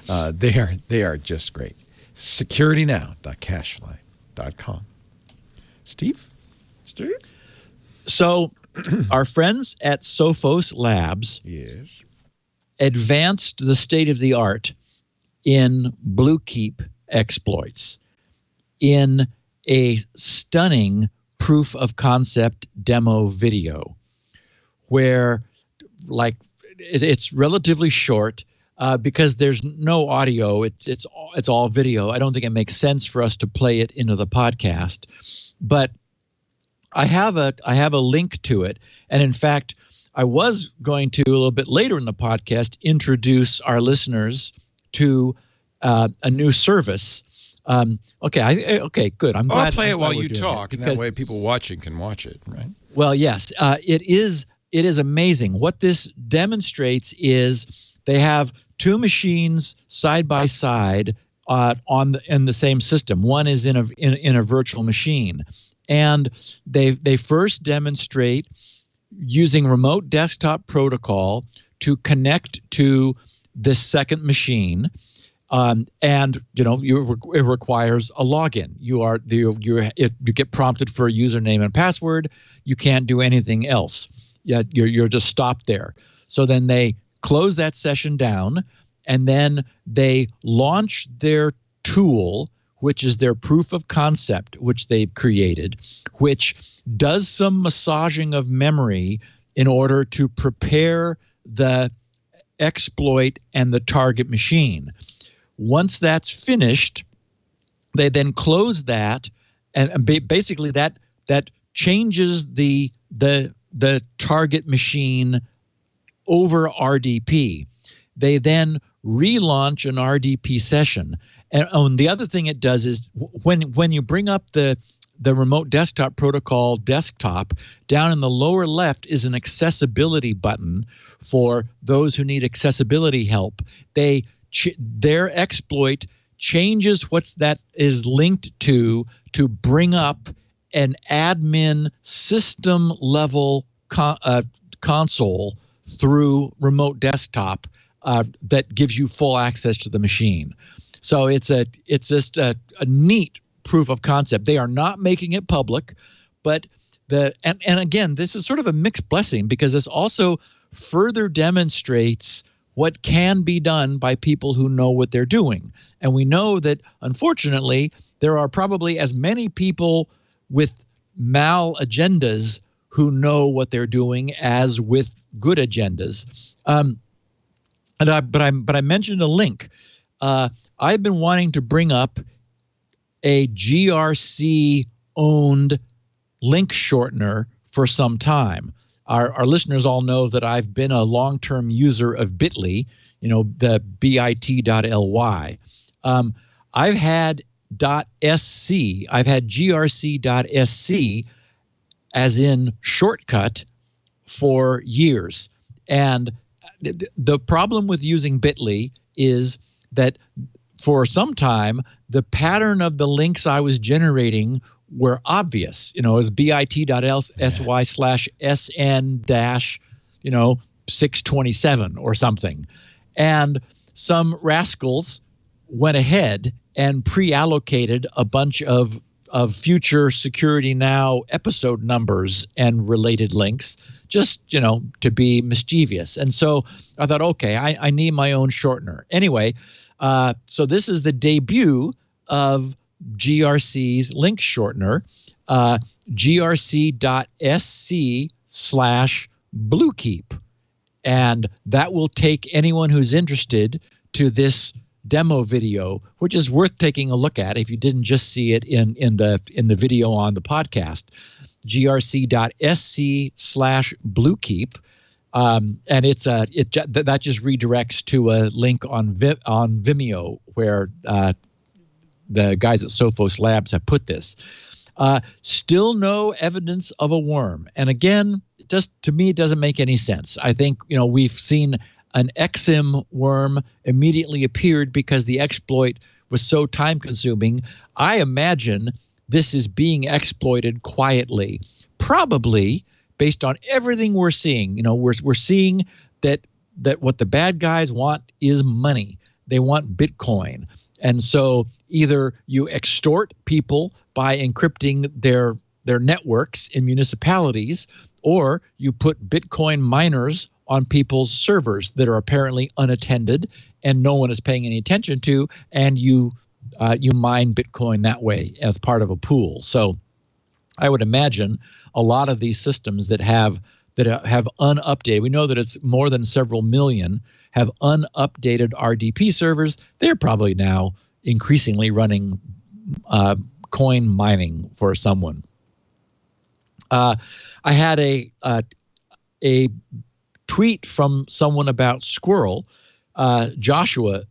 they are just great. securitynow.cachefly.com. Steve? So our friends at SophosLabs advanced the state-of-the-art in BlueKeep exploits in a stunning proof of concept demo video where, like, it's relatively short because there's no audio. It's all video. I don't think it makes sense for us to play it into the podcast, but I have a link to it. And in fact, I was going to, a little bit later in the podcast, introduce our listeners to a new service. Okay, good. I'm glad. I'll play it while you talk, and that way people watching can watch it, right? Well, yes. It is amazing. What this demonstrates is they have two machines side by side in the same system. One is in a virtual machine, and they first demonstrate using remote desktop protocol to connect to this second machine. And it requires a login. You get prompted for a username and password. You can't do anything else. You're just stopped there. So then they close that session down, and then they launch their tool, which is their proof of concept, which they've created, which does some massaging of memory in order to prepare the exploit and the target machine. Once that's finished, they then close that, and basically that changes the target machine over RDP. They then relaunch an RDP session. And the other thing it does is when you bring up the remote desktop protocol desktop, down in the lower left is an accessibility button for those who need accessibility help. Their exploit changes that is linked to bring up an admin system level console through remote desktop that gives you full access to the machine. So it's just a neat proof of concept. They are not making it public, but and again, this is sort of a mixed blessing because this also further demonstrates what can be done by people who know what they're doing. And we know that, unfortunately, there are probably as many people with mal agendas who know what they're doing as with good agendas. But I mentioned a link. I've been wanting to bring up a GRC owned link shortener for some time. Our listeners all know that I've been a long-term user of Bitly, the bit.ly. I've had .sc, I've had grc.sc as in shortcut for years. And the problem with using Bitly is that for some time, the pattern of the links I was generating were obvious. It was bit.ly/sn-627 or something. And some rascals went ahead and pre-allocated a bunch of future Security Now episode numbers and related links just, to be mischievous. And so I thought, okay, I need my own shortener. Anyway, so this is the debut of GRC's link shortener, grc.sc/BlueKeep. And that will take anyone who's interested to this demo video, which is worth taking a look at if you didn't just see it in the video on the podcast. grc.sc/BlueKeep. And that just redirects to a link on Vimeo where the guys at SophosLabs have put this. Still no evidence of a worm. And again, just to me, it doesn't make any sense. I think, we've seen an XM worm immediately appeared because the exploit was so time consuming. I imagine this is being exploited quietly, probably based on everything we're seeing. We're seeing that what the bad guys want is money. They want Bitcoin. And so either you extort people by encrypting their networks in municipalities, or you put Bitcoin miners on people's servers that are apparently unattended and no one is paying any attention to, and you mine Bitcoin that way as part of a pool. So I would imagine a lot of these systems that have unupdated, we know that it's more than several million, have unupdated RDP servers. They're probably now increasingly running coin mining for someone. I had a tweet from someone about Squirrel. Joshua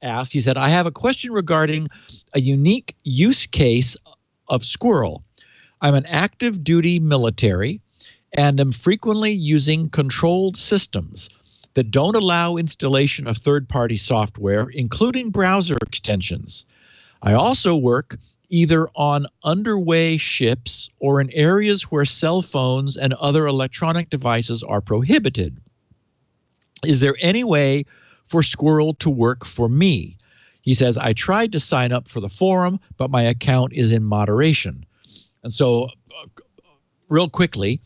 asked, he said, I have a question regarding a unique use case of Squirrel. I'm an active duty military and am frequently using controlled systems that don't allow installation of third-party software, including browser extensions. I also work either on underway ships or in areas where cell phones and other electronic devices are prohibited. Is there any way for Squirrel to work for me? He says, I tried to sign up for the forum, but my account is in moderation. And so, real quickly,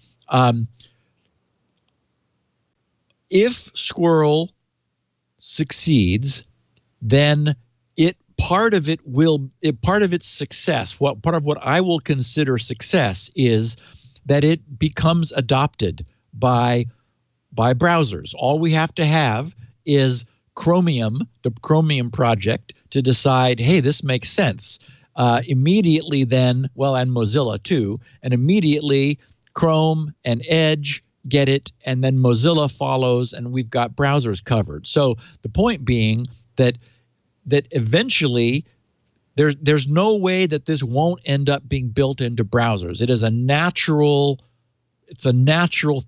if Squirrel succeeds, then part of its success, part of what I will consider success, is that it becomes adopted by browsers. All we have to have is Chromium, the Chromium project, to decide, hey, this makes sense. Immediately then, and Mozilla too, and immediately Chrome and Edge get it, and then Mozilla follows, and we've got browsers covered. So the point being that eventually there's no way that this won't end up being built into browsers. It is a natural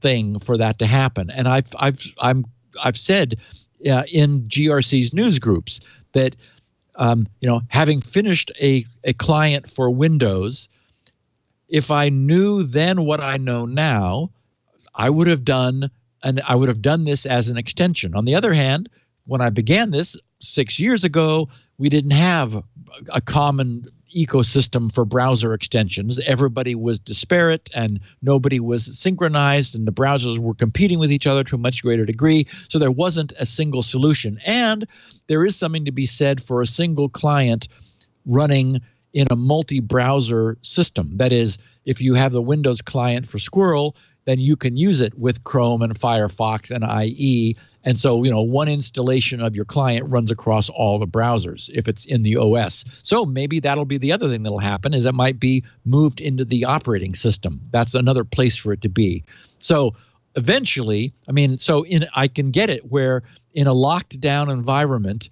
thing for that to happen. And I've said in GRC's news groups that having finished a client for Windows, if I knew then what I know now, I would have done this as an extension. On the other hand, when I began this 6 years ago, we didn't have a common ecosystem for browser extensions. Everybody was disparate and nobody was synchronized, and the browsers were competing with each other to a much greater degree. So there wasn't a single solution. And there is something to be said for a single client running in a multi-browser system. That is, if you have the Windows client for Squirrel, then you can use it with Chrome and Firefox and IE. And so, one installation of your client runs across all the browsers if it's in the OS. So maybe that'll be the other thing that'll happen, is it might be moved into the operating system. That's another place for it to be. So eventually, I can get it where in a locked down environment,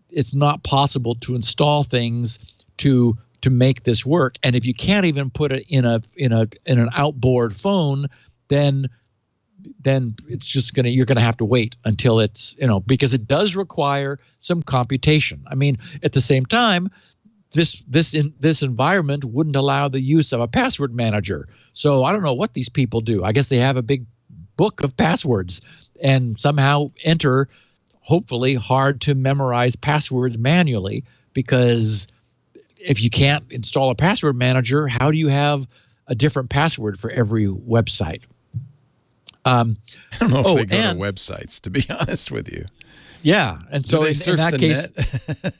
it's not possible to install things to make this work. And if you can't even put it in an outboard phone, then it's just you're gonna have to wait until it's, because it does require some computation. At the same time, this environment wouldn't allow the use of a password manager. So I don't know what these people do. I guess they have a big book of passwords and somehow enter hopefully hard to memorize passwords manually, because if you can't install a password manager, how do you have a different password for every website? I don't know if they go to websites, to be honest with you. Yeah, and so in that case, then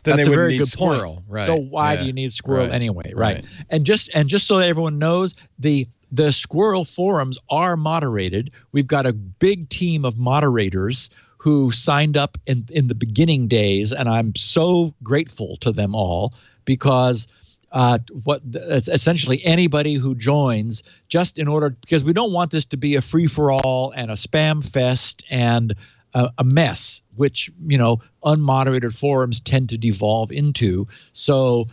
that's they a very need good Squirrel, point. right? So why do you need Squirrel anyway, right? Right. And just so that everyone knows, the Squirrel forums are moderated. We've got a big team of moderators who signed up in the beginning days, and I'm so grateful to them all, because essentially anybody who joins, because we don't want this to be a free-for-all and a spam fest and a mess, which unmoderated forums tend to devolve into. So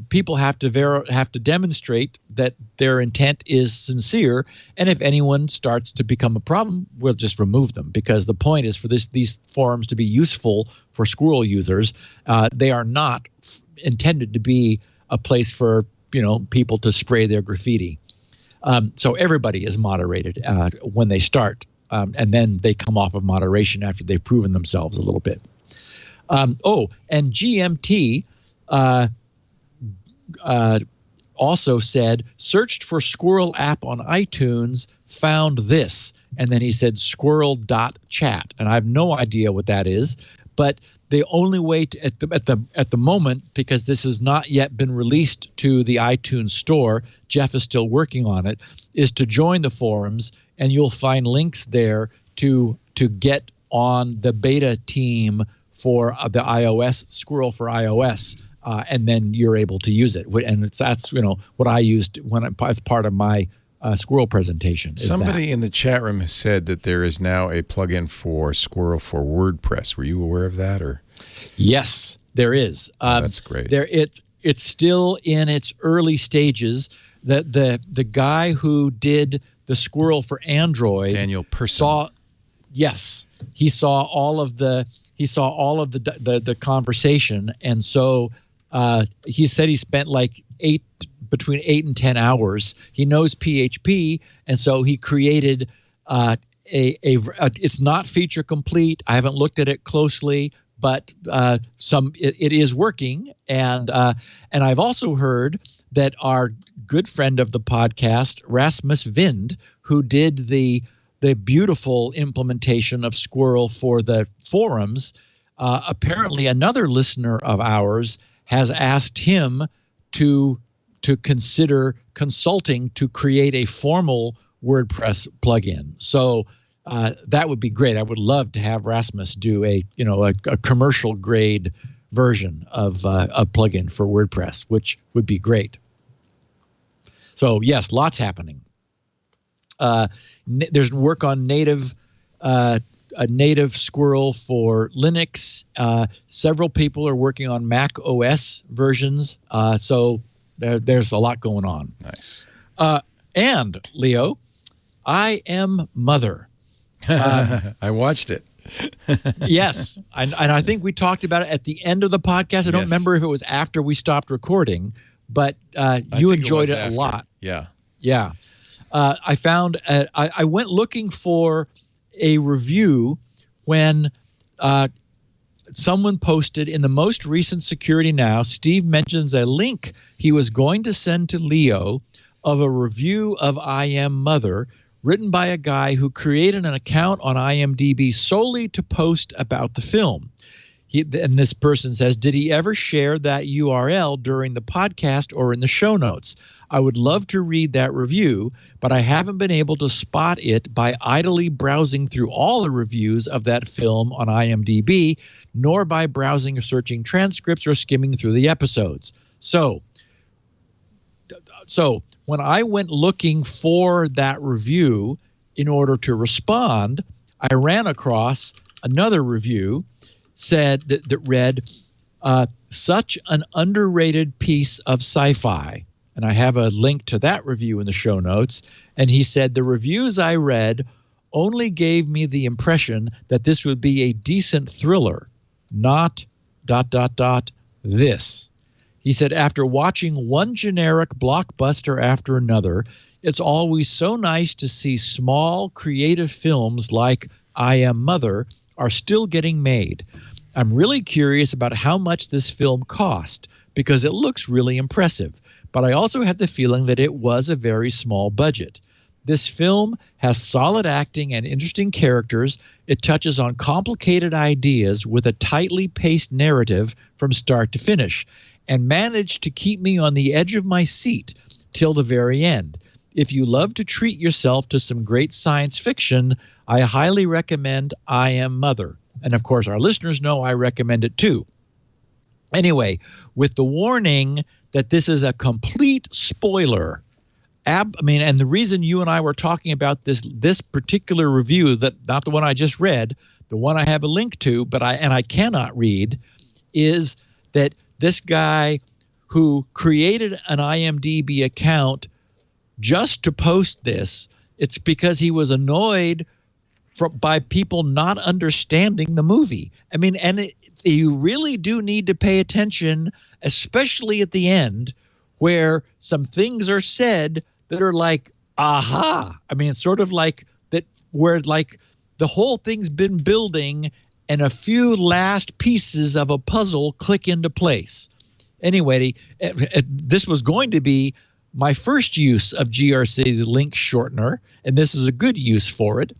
people have to demonstrate that their intent is sincere, and if anyone starts to become a problem, we'll just remove them, because the point is for these forums to be useful for Squirrel users. They are not intended to be a place for people to spray their graffiti. So everybody is moderated when they start, and then they come off of moderation after they've proven themselves a little bit. And GMT also said, searched for Squirrel app on iTunes, found this, and then he said squirrel.chat, and I have no idea what that is. But the only way to, at the moment, because this has not yet been released to the iTunes store, Jeff is still working on it, is to join the forums, and you'll find links there to get on the beta team for the iOS Squirrel for iOS, and then you're able to use it. And that's what I used as part of my Squirrel presentation. Somebody in the chat room has said that there is now a plugin for Squirrel for WordPress. Were you aware of that? Or yes, there is. That's great. It's still in its early stages. The guy who did the Squirrel for Android, Daniel Persson, he saw all of the conversation, and so he said he spent like between 8 and 10 hours. He knows PHP, and so he created it's not feature complete. I haven't looked at it closely, but it is working. And I've also heard that our good friend of the podcast, Rasmus Vind, who did the beautiful implementation of Squirrel for the forums, apparently another listener of ours has asked him to consider consulting to create a formal WordPress plugin. So that would be great. I would love to have Rasmus do a commercial grade version of a plugin for WordPress, which would be great. So yes, lots happening. There's work on a native Squirrel for Linux. Several people are working on Mac OS versions. So there's a lot going on. Nice. And Leo, I Am Mother. I watched it. Yes, and I think we talked about it at the end of the podcast. I don't remember if it was after we stopped recording, but you enjoyed it a lot. Yeah. Yeah. I found I went looking for a review when someone posted in the most recent Security Now. Steve mentions a link he was going to send to Leo of a review of I Am Mother, written by a guy who created an account on IMDb solely to post about the film. And this person says, did he ever share that URL during the podcast or in the show notes? I would love to read that review, but I haven't been able to spot it by idly browsing through all the reviews of that film on IMDb, nor by browsing or searching transcripts or skimming through the episodes. So when I went looking for that review in order to respond, I ran across another review that read, such an underrated piece of sci-fi. And I have a link to that review in the show notes. And he said, the reviews I read only gave me the impression that this would be a decent thriller, not ... this. He said, after watching one generic blockbuster after another, it's always so nice to see small, creative films like I Am Mother are still getting made. I'm really curious about how much this film cost because it looks really impressive, but I also have the feeling that it was a very small budget. This film has solid acting and interesting characters. It touches on complicated ideas with a tightly paced narrative from start to finish, and managed to keep me on the edge of my seat till the very end. If you love to treat yourself to some great science fiction, I highly recommend I Am Mother. And of course, our listeners know I recommend it too. Anyway, with the warning that this is a complete spoiler, and the reason you and I were talking about this particular review, that not the one I just read, the one I have a link to, but I cannot read, is that this guy who created an IMDb account just to post this, it's because he was annoyed by people not understanding the movie. You really do need to pay attention, especially at the end, where some things are said that are like, aha. It's sort of like that, where like the whole thing's been building and a few last pieces of a puzzle click into place. Anyway, this was going to be my first use of GRC's link shortener, and this is a good use for it.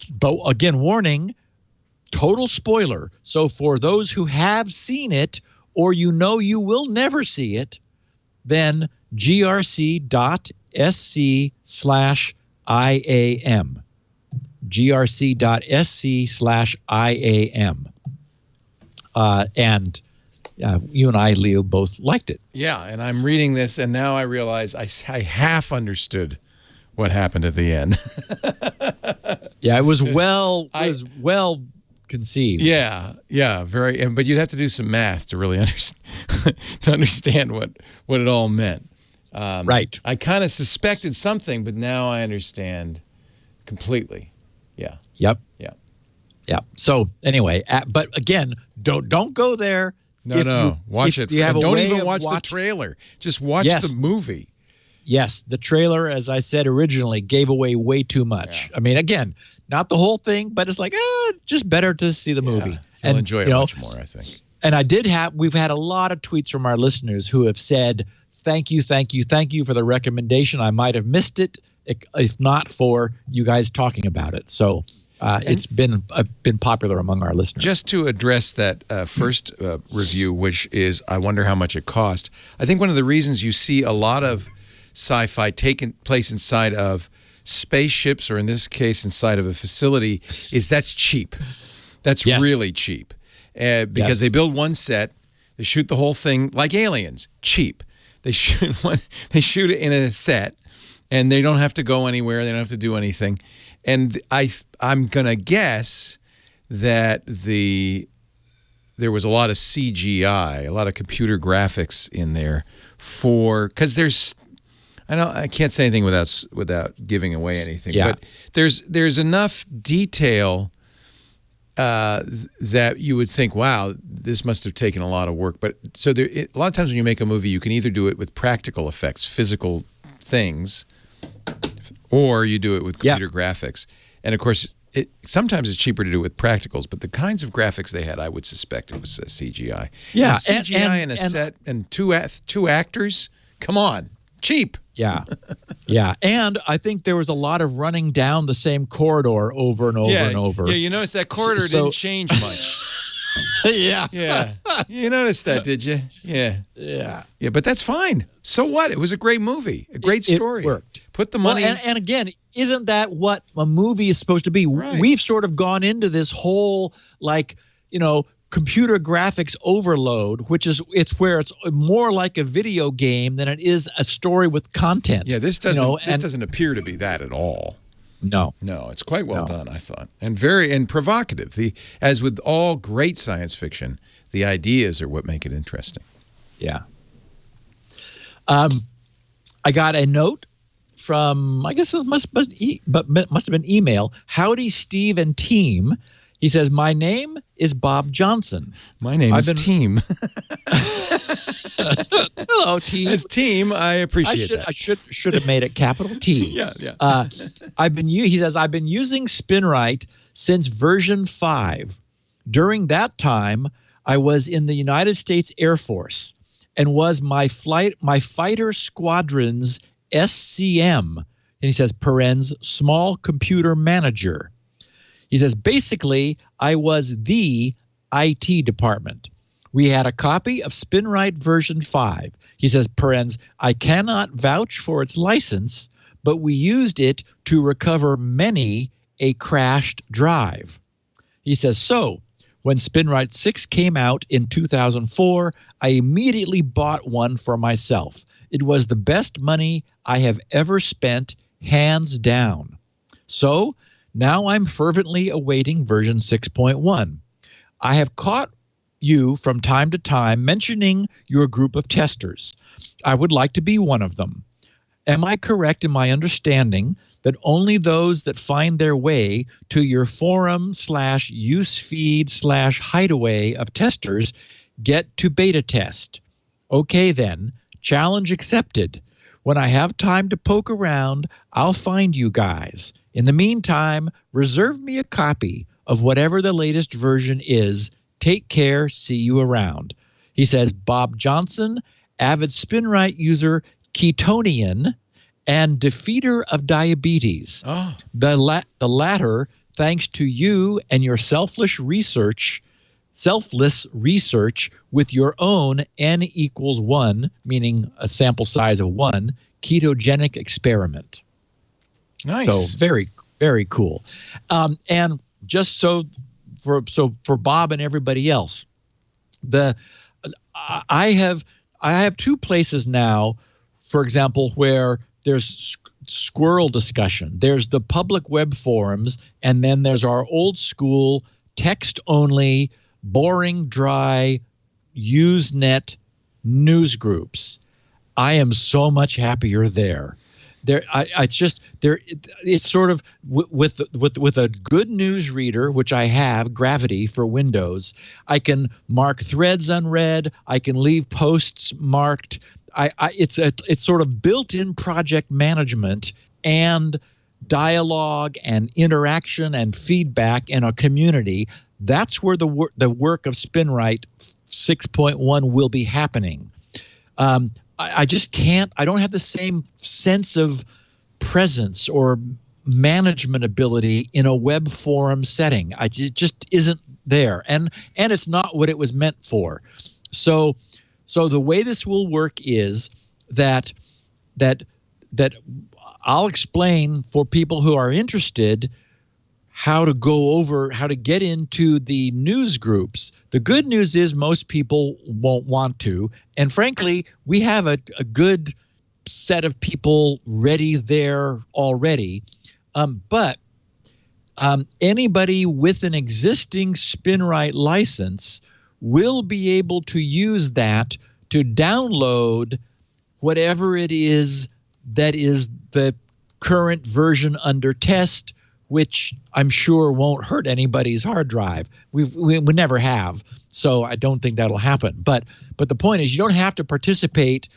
But again, warning, total spoiler. So for those who have seen it, or you will never see it, then grc.sc/IAM. grc.sc/IAM. And you and I, Leo, both liked it. Yeah, and I'm reading this, and now I realize I half understood what happened at the end. Yeah, it was well conceived. Yeah, very. But you'd have to do some math to really understand what it all meant. Right. I kind of suspected something, but now I understand completely. Yeah. Yep. Yeah. Yeah. So anyway, but again, don't go there. No. Watch it. And don't even watch the trailer. Just watch the movie. Yes, the trailer, as I said originally, gave away way too much. Yeah. Again, not the whole thing, but it's like, just better to see the movie. You'll enjoy it much more, I think. And we've had a lot of tweets from our listeners who have said, thank you for the recommendation. I might have missed it if not for you guys talking about it. So it's been popular among our listeners. Just to address that first review, which is, I wonder how much it cost. I think one of the reasons you see a lot of sci-fi taking place inside of spaceships, or in this case inside of a facility, is that's cheap. That's really cheap. Because they build one set, they shoot the whole thing like Aliens, cheap. They shoot it in a set, and they don't have to go anywhere, they don't have to do anything. And I'm going to guess that there was a lot of CGI, a lot of computer graphics in there because there's, I can't say anything without giving away anything, but there's enough detail that you would think, wow, this must have taken a lot of work. But so a lot of times when you make a movie, you can either do it with practical effects, physical things, or you do it with computer graphics. And of course, sometimes it's cheaper to do it with practicals, but the kinds of graphics they had, I would suspect it was CGI. Yeah, and CGI in a set and two actors, come on, cheap. Yeah. And I think there was a lot of running down the same corridor over and over and over. Yeah, you notice that corridor didn't change much. Yeah. Yeah. You noticed that, did you? Yeah. Yeah. Yeah, but that's fine. So what? It was a great movie, a great story. It worked. Put the money. Well, and again, isn't that what a movie is supposed to be? Right. We've sort of gone into this whole, computer graphics overload, it's where it's more like a video game than it is a story with content. Yeah, this doesn't appear to be that at all. No, it's quite well done, I thought, and provocative. As with all great science fiction, the ideas are what make it interesting. Yeah. I got a note from, I guess it must have been email. Howdy, Steve and team. He says, my name is Bob Johnson. My name is Team. Hello, Team. As Team, I appreciate that. I should have made it capital T. Yeah. He says, I've been using SpinRite since version 5. During that time, I was in the United States Air Force and was my fighter squadron's SCM. And he says, parens, small computer manager. He says, basically, I was the IT department. We had a copy of SpinRite version 5. He says, parens, I cannot vouch for its license, but we used it to recover many a crashed drive. He says, so when SpinRite 6 came out in 2004, I immediately bought one for myself. It was the best money I have ever spent, hands down. So now I'm fervently awaiting version 6.1. I have caught you from time to time mentioning your group of testers. I would like to be one of them. Am I correct in my understanding that only those that find their way to your forum/usefeed/hideaway of testers get to beta test? Okay then, challenge accepted. When I have time to poke around, I'll find you guys. In the meantime, reserve me a copy of whatever the latest version is. Take care. See you around. He says, Bob Johnson, avid SpinRite user, Ketonian, and defeater of diabetes. Oh. The latter, thanks to you and your selfless research with your own N=1, meaning a sample size of 1, ketogenic experiment. Nice. So very, very cool. And just for Bob and everybody else, I have two places now, for example, where there's squirrel discussion. There's the public web forums, and then there's our old school text only, boring, dry, Usenet news groups. I am so much happier there. It's sort of with a good news reader, which I have, Gravity for Windows. I can mark threads unread. I can leave posts marked. It's sort of built-in project management and dialogue and interaction and feedback in a community. That's where the work of SpinRite 6.1 will be happening. I just can't. I don't have the same sense of presence or management ability in a web forum setting. It just isn't there, and it's not what it was meant for. So the way this will work is that I'll explain for people who are interested how to get into the news groups. The good news is most people won't want to. And frankly, we have a good set of people ready there already. But anybody with an existing SpinRite license will be able to use that to download whatever it is that is the current version under test, which I'm sure won't hurt anybody's hard drive. We never have, so I don't think that'll happen. But the point is, you don't have to participate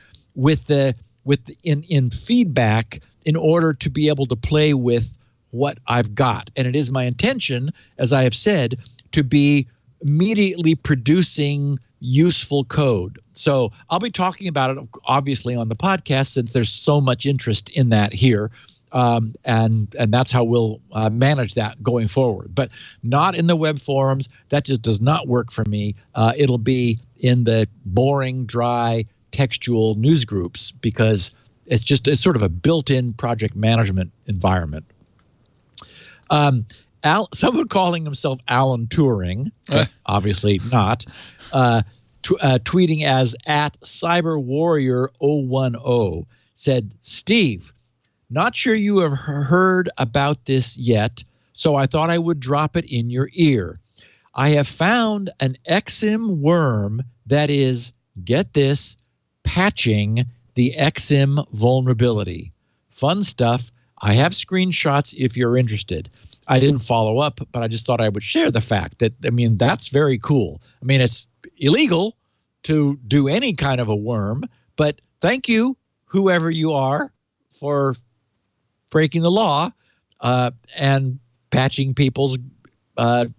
in feedback in order to be able to play with what I've got. And it is my intention, as I have said, to be immediately producing useful code. So I'll be talking about it, obviously, on the podcast, since there's so much interest in that here. and that's how we'll manage that going forward. But not in the web forums. That just does not work for me. It'll be in the boring, dry, textual news groups because it's sort of a built-in project management environment. Someone calling himself Alan Turing, but obviously not, tweeting as @CyberWarrior010 said, Steve, not sure you have heard about this yet, so I thought I would drop it in your ear. I have found an XIM worm that is, get this, patching the XIM vulnerability. Fun stuff. I have screenshots if you're interested. I didn't follow up, but I just thought I would share the fact that, that's very cool. It's illegal to do any kind of a worm, but thank you, whoever you are, for breaking the law and patching people's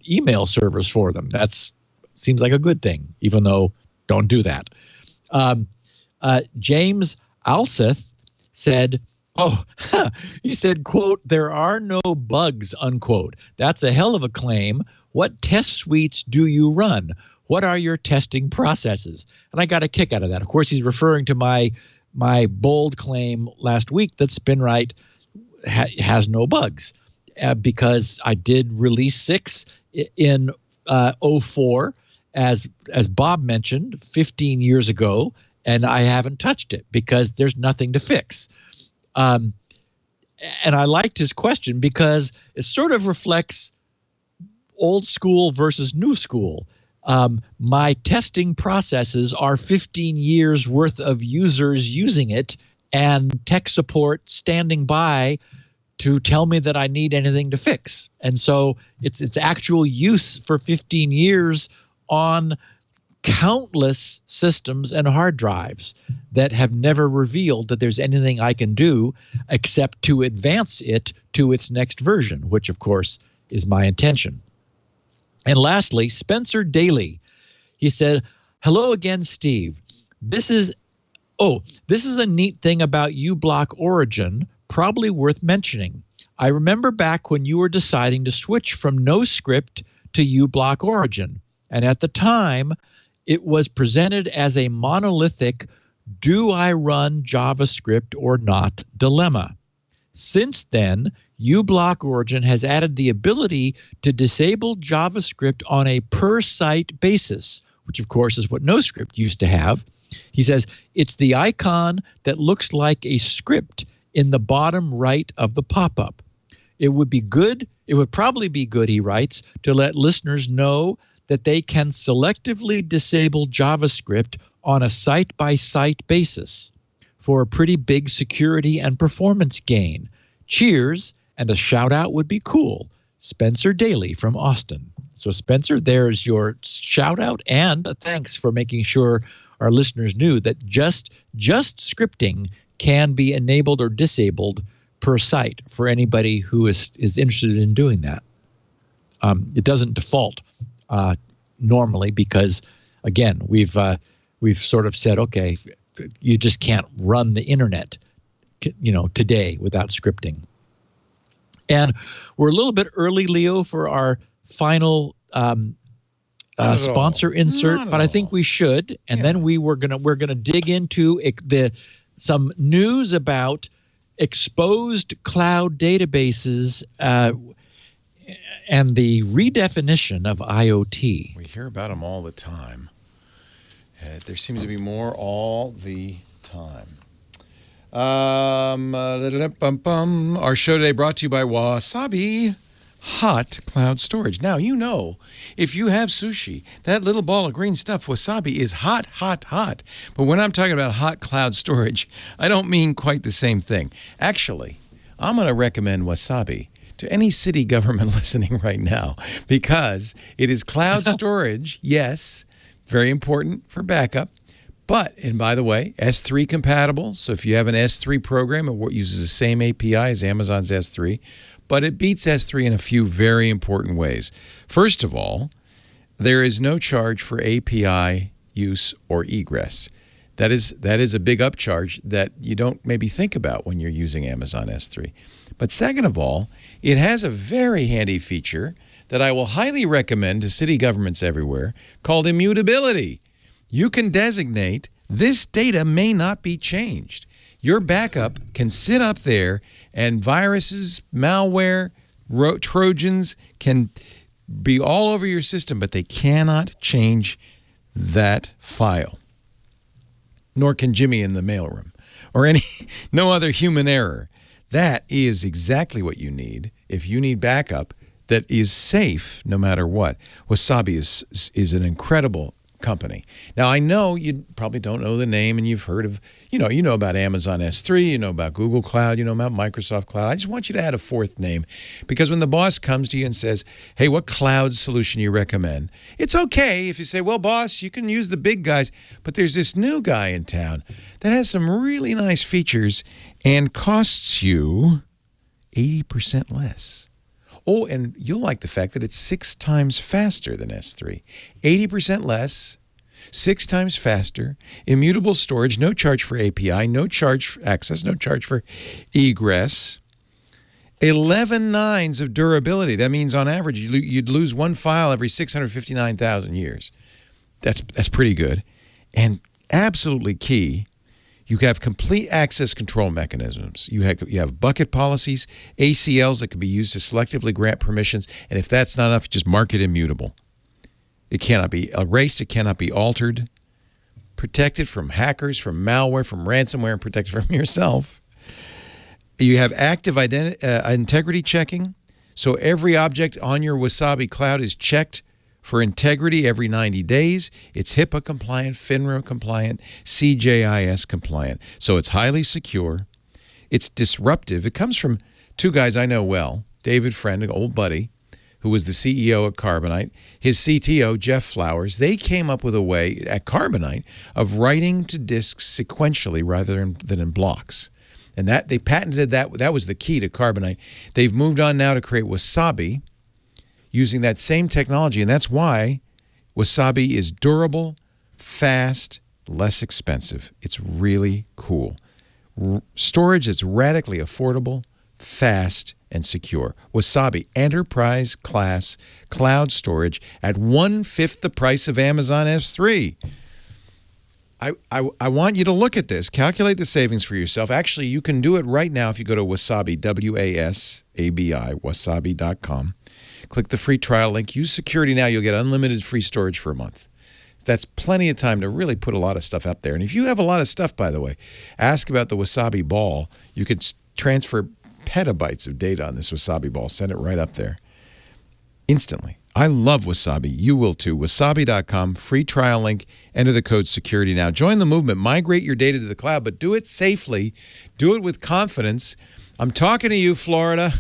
email servers for them. That seems like a good thing, even though don't do that. James Alseth said, he said, quote, there are no bugs, unquote. That's a hell of a claim. What test suites do you run? What are your testing processes? And I got a kick out of that. Of course, he's referring to my bold claim last week that SpinRite has no bugs because I did release 6 in 04, as Bob mentioned, 15 years ago, and I haven't touched it because there's nothing to fix. And I liked his question because it sort of reflects old school versus new school. My testing processes are 15 years worth of users using it and tech support standing by to tell me that I need anything to fix. And so it's actual use for 15 years on countless systems and hard drives that have never revealed that there's anything I can do except to advance it to its next version, which of course is my intention. And lastly, Spencer Daly, he said, hello again, Steve. This is a neat thing about uBlock Origin, probably worth mentioning. I remember back when you were deciding to switch from NoScript to uBlock Origin, and at the time, it was presented as a monolithic, do I run JavaScript or not dilemma. Since then, uBlock Origin has added the ability to disable JavaScript on a per-site basis, which of course is what NoScript used to have. He says, it's the icon that looks like a script in the bottom right of the pop-up. It would probably be good, he writes, to let listeners know that they can selectively disable JavaScript on a site-by-site basis for a pretty big security and performance gain. Cheers, and a shout-out would be cool. Spencer Daly from Austin. So, Spencer, there's your shout-out and a thanks for making sure our listeners knew that just scripting can be enabled or disabled per site for anybody who is interested in doing that. It doesn't default normally because, again, we've sort of said, okay, you just can't run the internet, today without scripting. And we're a little bit early, Leo, for our final sponsor insert, but I think we should. And then we're gonna dig into some news about exposed cloud databases and the redefinition of IoT. We hear about them all the time. There seems to be more all the time. Our show today brought to you by Wasabi Hot Cloud Storage. Now, if you have sushi, that little ball of green stuff, wasabi, is hot, hot, hot. But when I'm talking about hot cloud storage, I don't mean quite the same thing. Actually, I'm going to recommend wasabi to any city government listening right now because it is cloud storage, yes, very important for backup. But, and by the way, S3 compatible. So if you have an S3 program, it uses the same API as Amazon's S3. But it beats S3 in a few very important ways. First of all, there is no charge for API use or egress. That is a big upcharge that you don't maybe think about when you're using Amazon S3. But second of all, it has a very handy feature that I will highly recommend to city governments everywhere called immutability. You can designate this data may not be changed. Your backup can sit up there and viruses, malware, Trojans can be all over your system, but they cannot change that file. Nor can Jimmy in the mailroom or no other human error. That is exactly what you need if you need backup that is safe no matter what. Wasabi is an incredible company. Now, I know you probably don't know the name, and you've heard of, you know about Amazon S3, you know about Google Cloud, you know about Microsoft Cloud. I just want you to add a fourth name, because when the boss comes to you and says, hey, what cloud solution you recommend? It's okay if you say, well, boss, you can use the big guys, but there's this new guy in town that has some really nice features and costs you 80% less. Oh, and you'll like the fact that it's 6 times faster than S3. 80% less, 6 times faster, immutable storage, no charge for API, no charge for access, no charge for egress. 11 nines of durability. That means on average you'd lose one file every 659,000 years. That's pretty good. And absolutely key, you have complete access control mechanisms. You have bucket policies, ACLs that can be used to selectively grant permissions, and if that's not enough, just mark it immutable. It cannot be erased. It cannot be altered. Protected from hackers, from malware, from ransomware, and protected from yourself. You have active integrity checking, so every object on your Wasabi cloud is checked for integrity every 90 days. It's HIPAA compliant, FINRA compliant, CJIS compliant. So it's highly secure. It's disruptive. It comes from 2 guys I know well, David Friend, an old buddy, who was the CEO at Carbonite, his CTO, Jeff Flowers. They came up with a way at Carbonite of writing to disks sequentially rather than in blocks. And that they patented that. That was the key to Carbonite. They've moved on now to create Wasabi, using that same technology, and that's why Wasabi is durable, fast, less expensive. It's really cool. Storage is radically affordable, fast, and secure. Wasabi enterprise class cloud storage at 1/5 the price of Amazon S3. I want you to look at this. Calculate the savings for yourself. Actually, you can do it right now if you go to Wasabi, W-A-S-A-B-I, wasabi.com. Click the free trial link. Use security now. You'll get unlimited free storage for a month. That's plenty of time to really put a lot of stuff up there. And if you have a lot of stuff, by the way, ask about the Wasabi ball. You could transfer petabytes of data on this Wasabi ball. Send it right up there instantly. I love Wasabi. You will too. Wasabi.com, free trial link. Enter the code security now. Join the movement. Migrate your data to the cloud, but do it safely. Do it with confidence. I'm talking to you, Florida.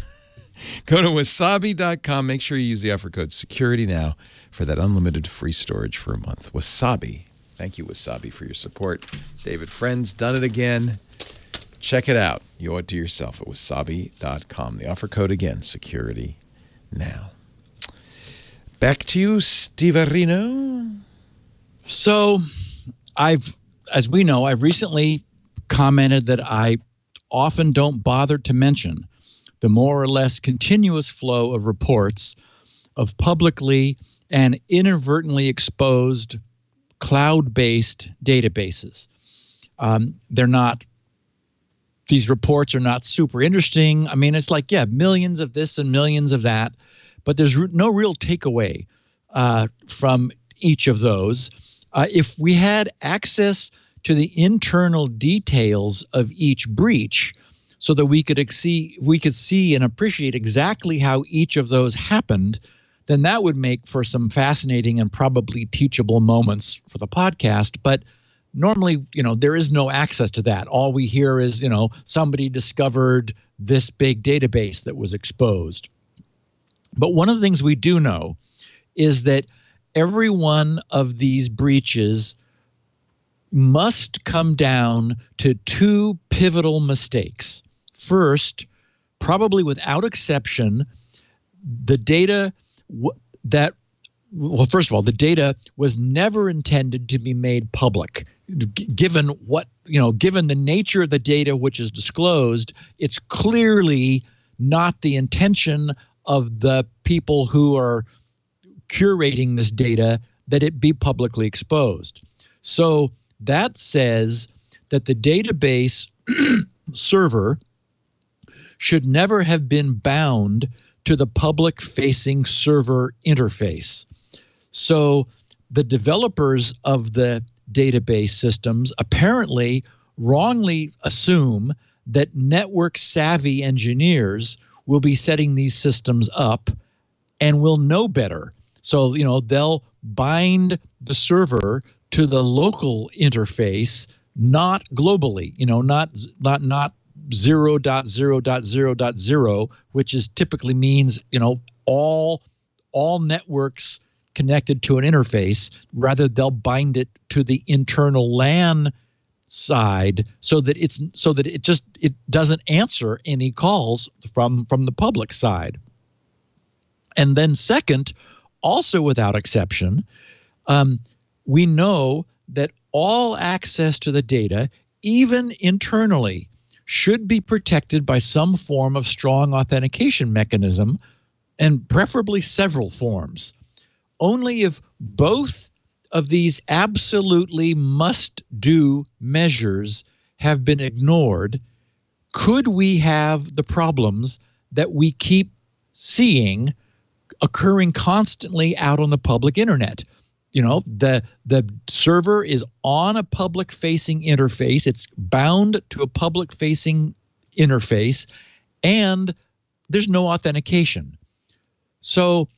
Go to wasabi.com. Make sure you use the offer code security now for that unlimited free storage for a month. Wasabi. Thank you, Wasabi, for your support. David Friend's done it again. Check it out. You owe it to yourself at wasabi.com. The offer code again, security now. Back to you, Steve Arino. So as we know, I've recently commented that I often don't bother to mention the more or less continuous flow of reports of publicly and inadvertently exposed cloud-based databases. These reports are not super interesting. I mean, it's like, yeah, millions of this and millions of that, but there's no real takeaway from each of those. If we had access to the internal details of each breach, so that we could see and appreciate exactly how each of those happened, then that would make for some fascinating and probably teachable moments for the podcast. But normally, there is no access to that. All we hear is, somebody discovered this big database that was exposed. But one of the things we do know is that every one of these breaches must come down to 2 pivotal mistakes. First, probably without exception, the data that well, first of all, the data was never intended to be made public. Given the nature of the data which is disclosed, it's clearly not the intention of the people who are curating this data that it be publicly exposed. So that says that the database server should never have been bound to the public-facing server interface. So the developers of the database systems apparently wrongly assume that network-savvy engineers will be setting these systems up and will know better. So, they'll bind the server to the local interface, not globally, not 0.0.0.0, which is typically means, all networks connected to an interface. Rather, they'll bind it to the internal LAN side so that it doesn't answer any calls from the public side. And then second, also without exception, we know that all access to the data, even internally, should be protected by some form of strong authentication mechanism, and preferably several forms. Only if both of these absolutely must-do measures have been ignored could we have the problems that we keep seeing occurring constantly out on the public internet. The server is on a public-facing interface. It's bound to a public-facing interface, and there's no authentication. So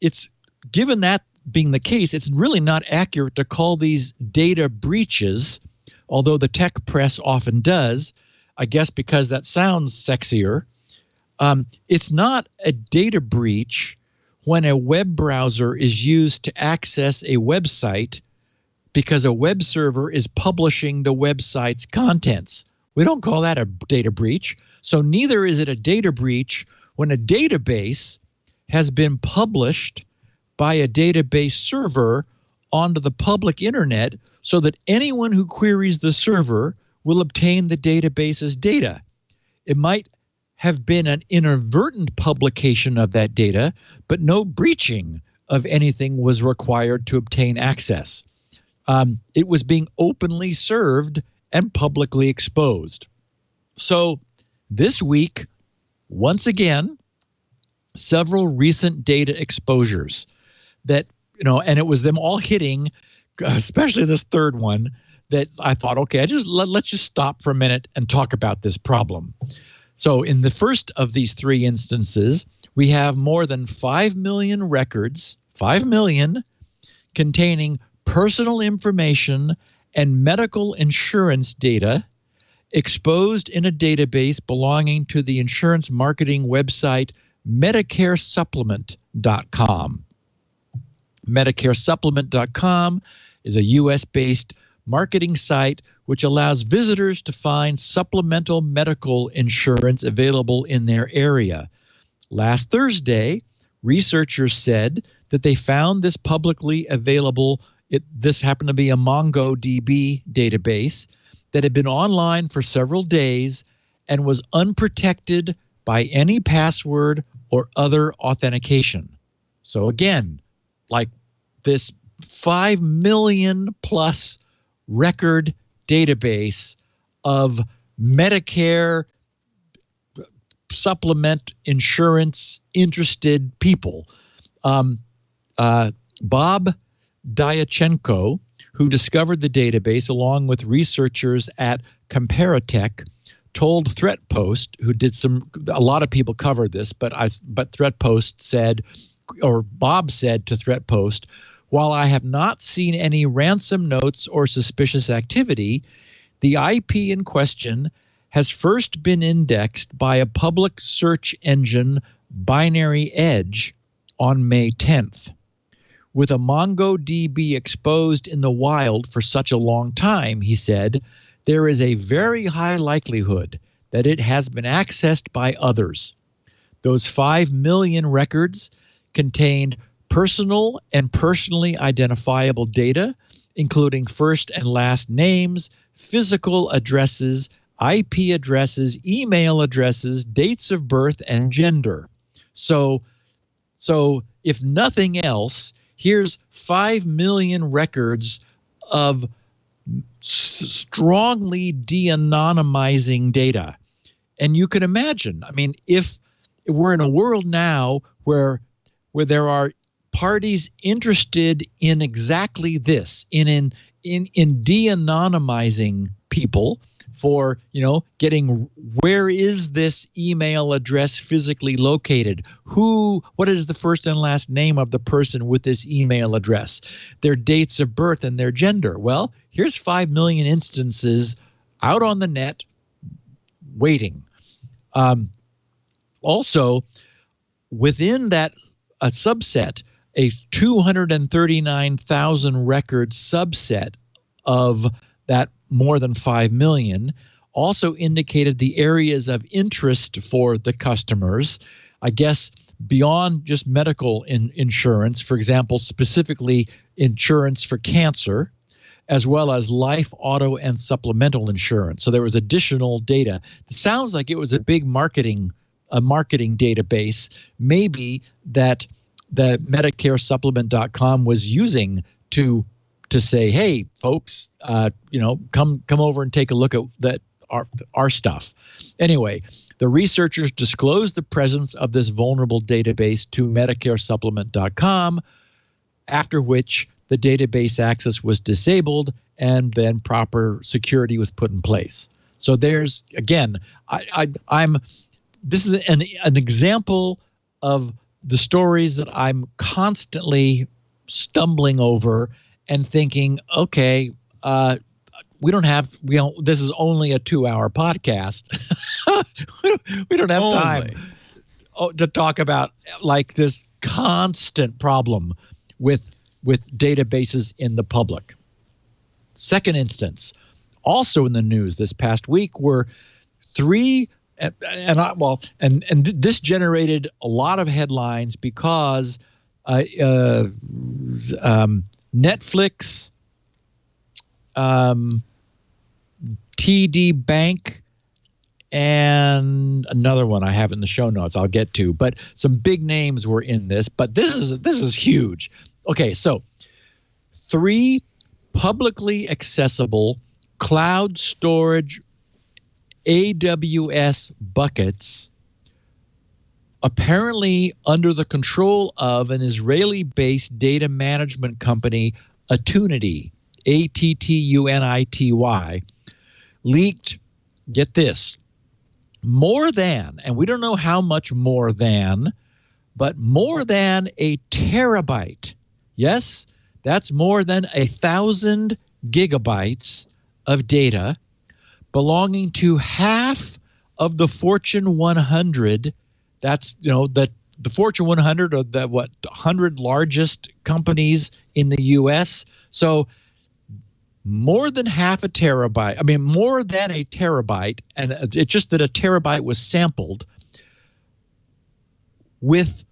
it's given that being the case, it's really not accurate to call these data breaches, although the tech press often does, I guess because that sounds sexier. It's not a data breach when a web browser is used to access a website because a web server is publishing the website's contents. We don't call that a data breach. So neither is it a data breach when a database has been published by a database server onto the public internet so that anyone who queries the server will obtain the database's data. It might have been an inadvertent publication of that data, but no breaching of anything was required to obtain access. It was being openly served and publicly exposed. So this week, once again, several recent data exposures that, and it was them all hitting, especially this third one, that I thought, okay, let's just stop for a minute and talk about this problem. So in the first of these three instances, we have more than 5 million records, 5 million, containing personal information and medical insurance data exposed in a database belonging to the insurance marketing website MedicareSupplement.com. MedicareSupplement.com is a U.S.-based marketing site which allows visitors to find supplemental medical insurance available in their area. Last Thursday, researchers said that they found this publicly available, this happened to be a MongoDB database that had been online for several days and was unprotected by any password or other authentication. So again, like this 5 million plus record database of Medicare supplement insurance interested people. Bob Dyachenko, who discovered the database along with researchers at Comparatech, told ThreatPost, who did a lot of people covered this, but ThreatPost said, or Bob said to ThreatPost, while I have not seen any ransom notes or suspicious activity, the IP in question has first been indexed by a public search engine, Binary Edge, on May 10th. With a MongoDB exposed in the wild for such a long time, he said, there is a very high likelihood that it has been accessed by others. Those 5 million records contained personal and personally identifiable data, including first and last names, physical addresses, IP addresses, email addresses, dates of birth, and gender. So if nothing else, here's 5 million records of strongly de-anonymizing data. And you can imagine, I mean, if we're in a world now where there are parties interested in exactly this, in de-anonymizing people for, getting where is this email address physically located? What is the first and last name of the person with this email address? Their dates of birth and their gender. Well, here's 5 million instances out on the net waiting. Also, within that a subset, a 239,000 record subset of that more than 5 million also indicated the areas of interest for the customers, I guess, beyond just medical insurance, for example, specifically insurance for cancer, as well as life, auto, and supplemental insurance. So there was additional data. It sounds like it was a big marketing database, maybe that the MedicareSupplement.com was using to say, hey, folks, come over and take a look at our stuff. Anyway, the researchers disclosed the presence of this vulnerable database to MedicareSupplement.com, after which the database access was disabled and then proper security was put in place. So there's, again, this is an example of the stories that I'm constantly stumbling over and thinking, okay, this is only a 2-hour podcast. we don't have time to talk about like this constant problem with databases in the public. Second instance, also in the news this past week, were 3 this generated a lot of headlines because Netflix, TD Bank, and another one I have in the show notes I'll get to, but some big names were in this. But this is huge. Okay, so 3 publicly accessible cloud storage AWS buckets, apparently under the control of an Israeli-based data management company, Attunity, Attunity, leaked, get this, more than, and we don't know how much more than, but more than a terabyte. Yes, that's more than 1,000 gigabytes of data belonging to half of the Fortune 100. That's, the Fortune 100 are the 100 largest companies in the U.S. So more than half a terabyte. I mean, more than a terabyte, and it's just that a terabyte was sampled with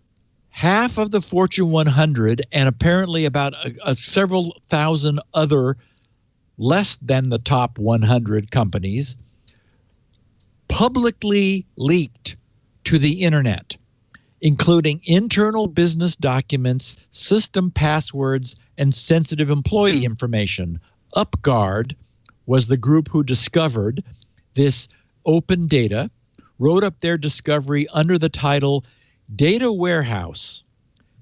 half of the Fortune 100 and apparently about several thousand other less than the top 100 companies publicly leaked to the internet, including internal business documents, system passwords, and sensitive employee information. UpGuard was the group who discovered this open data, wrote up their discovery under the title Data Warehouse: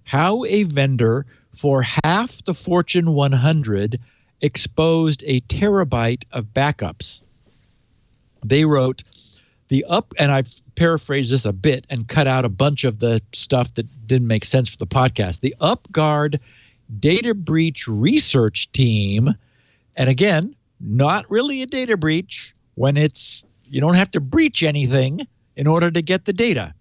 How a Vendor for Half the Fortune 100 Exposed a Terabyte of Backups. They wrote, and I've paraphrased this a bit and cut out a bunch of the stuff that didn't make sense for the podcast. The UpGuard data breach research team, and again, not really a data breach when you don't have to breach anything in order to get the data,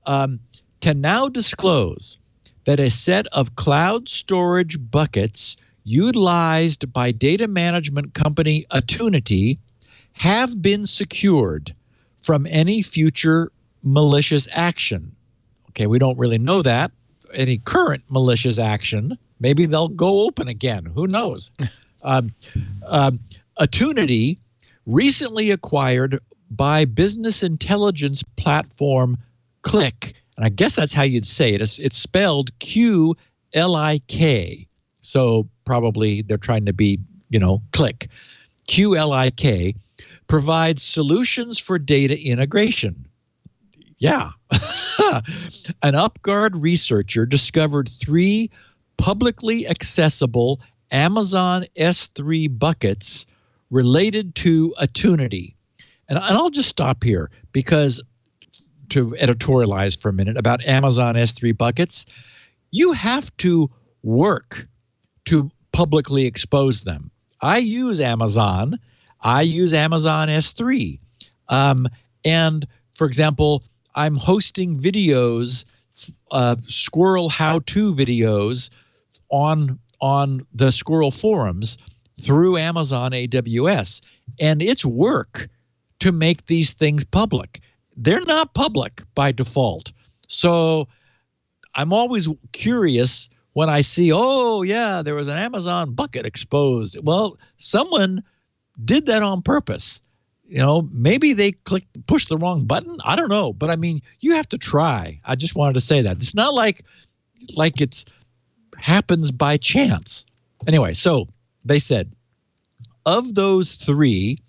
can now disclose that a set of cloud storage buckets utilized by data management company Attunity have been secured from any future malicious action. Okay, we don't really know that. any current malicious action, maybe they'll go open again. Who knows? Attunity, recently acquired by business intelligence platform Qlik, and I guess that's how you'd say it. It's spelled Qlik. So probably they're trying to be, Qlik. Qlik provides solutions for data integration. Yeah. An UpGuard researcher discovered 3 publicly accessible Amazon S3 buckets related to Attunity. And I'll just stop here because to editorialize for a minute about Amazon S3 buckets, you have to work to publicly expose them. I use Amazon S3. And for example, I'm hosting videos, squirrel how-to videos on the squirrel forums through Amazon AWS. And it's work to make these things public. They're not public by default. So I'm always curious when I see, oh, yeah, there was an Amazon bucket exposed. Well, someone did that on purpose. Maybe they pushed the wrong button. I don't know. But I mean, you have to try. I just wanted to say that. It's not like it's happens by chance. Anyway, so they said, of those 3,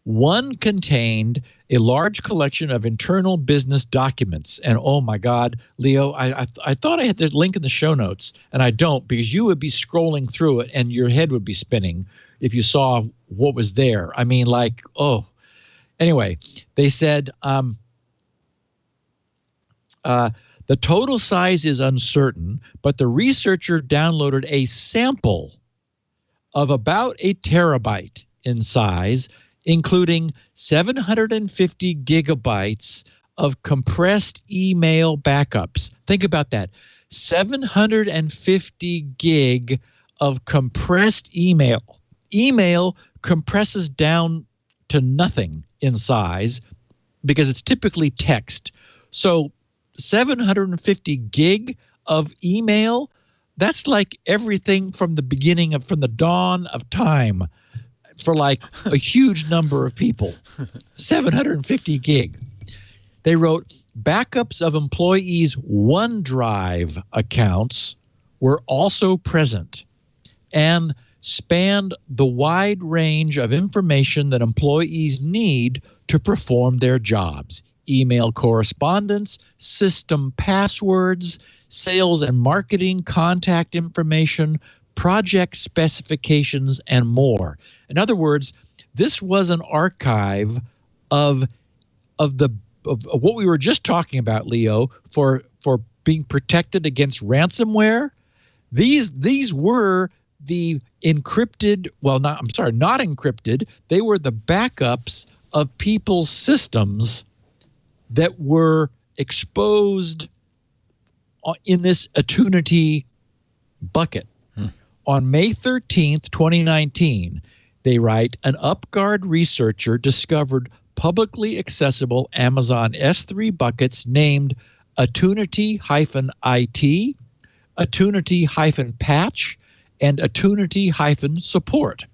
one contained a large collection of internal business documents. And oh my God, Leo, I thought I had the link in the show notes, and I don't, because you would be scrolling through it and your head would be spinning if you saw what was there. I mean, anyway, they said the total size is uncertain, but the researcher downloaded a sample of about 1 terabyte in size, including 750 gigabytes of compressed email backups. Think about that. 750 gig of compressed email. Email compresses down to nothing in size because it's typically text. So 750 gig of email, that's like everything from the dawn of time for like a huge number of people. 750 gig. They wrote, backups of employees' OneDrive accounts were also present and spanned the wide range of information that employees need to perform their jobs. Email correspondence, system passwords, sales and marketing contact information, project specifications, and more. In other words, this was an archive of what we were just talking about, Leo, for being protected against ransomware. These were the encrypted, not encrypted. They were the backups of people's systems that were exposed in this Attunity bucket. On May 13th, 2019, they write, an UpGuard researcher discovered publicly accessible Amazon S3 buckets named Attunity-IT, Attunity-Patch, and Attunity-Support.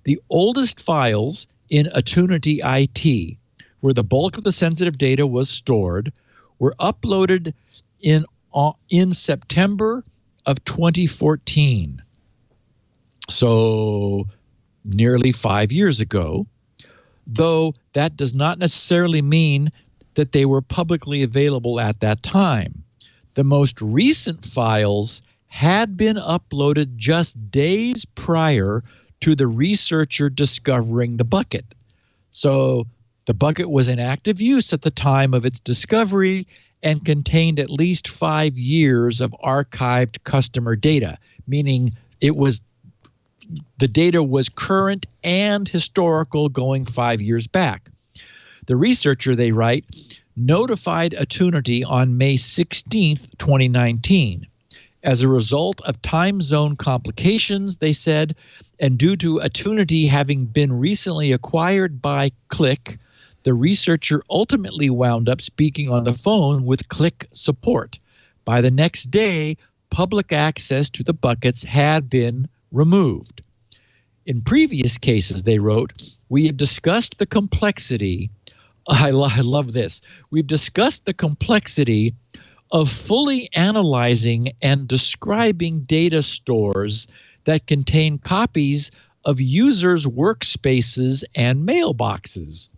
The oldest files in Attunity-IT, where the bulk of the sensitive data was stored, were uploaded in September of 2014. So nearly 5 years ago, though that does not necessarily mean that they were publicly available at that time. The most recent files had been uploaded just days prior to the researcher discovering the bucket. So the bucket was in active use at the time of its discovery and contained at least 5 years of archived customer data, meaning the data was current and historical going 5 years back. The researcher, they write, notified Attunity on May 16th, 2019. As a result of time zone complications, they said, and due to Attunity having been recently acquired by Qlik, the researcher ultimately wound up speaking on the phone with Qlik support. By the next day, public access to the buckets had been removed. In previous cases, they wrote, we have discussed the complexity. I love this. We've discussed the complexity of fully analyzing and describing data stores that contain copies of users' workspaces and mailboxes.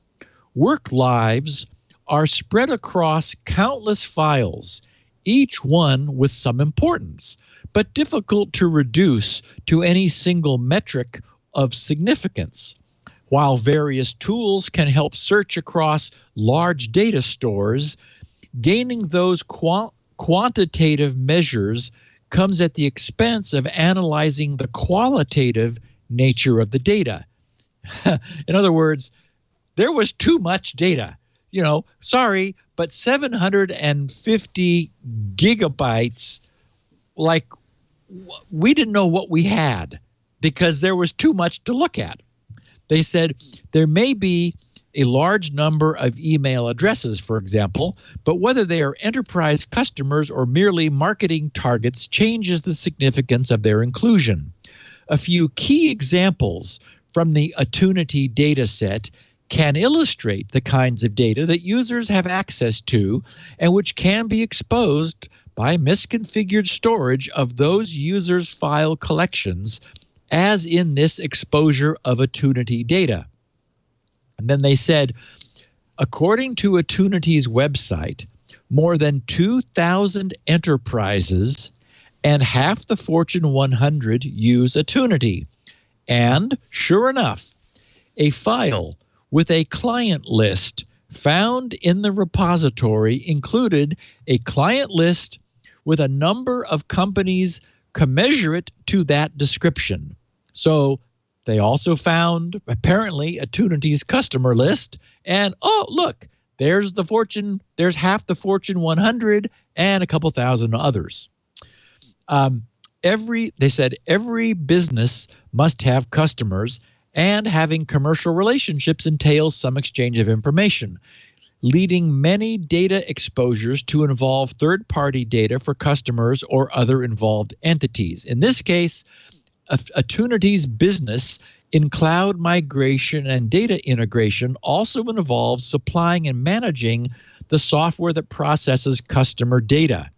Work lives are spread across countless files, each one with some importance, but difficult to reduce to any single metric of significance. While various tools can help search across large data stores, gaining those quantitative measures comes at the expense of analyzing the qualitative nature of the data. In other words, there was too much data. Sorry, but 750 gigabytes, like, we didn't know what we had because there was too much to look at. They said there may be a large number of email addresses, for example, but whether they are enterprise customers or merely marketing targets changes the significance of their inclusion. A few key examples from the Attunity data set can illustrate the kinds of data that users have access to and which can be exposed by misconfigured storage of those users' file collections, as in this exposure of Attunity data. And then they said, according to Attunity's website, more than 2,000 enterprises and half the Fortune 100 use Attunity. And sure enough, a file with a client list found in the repository included a client list with a number of companies commensurate to that description. So they also found, apparently, Attunity's customer list, and oh, look, there's half the Fortune 100 and a couple thousand others. They said every business must have customers, and having commercial relationships entails some exchange of information, leading many data exposures to involve third-party data for customers or other involved entities. In this case, Attunity's business in cloud migration and data integration also involves supplying and managing the software that processes customer data.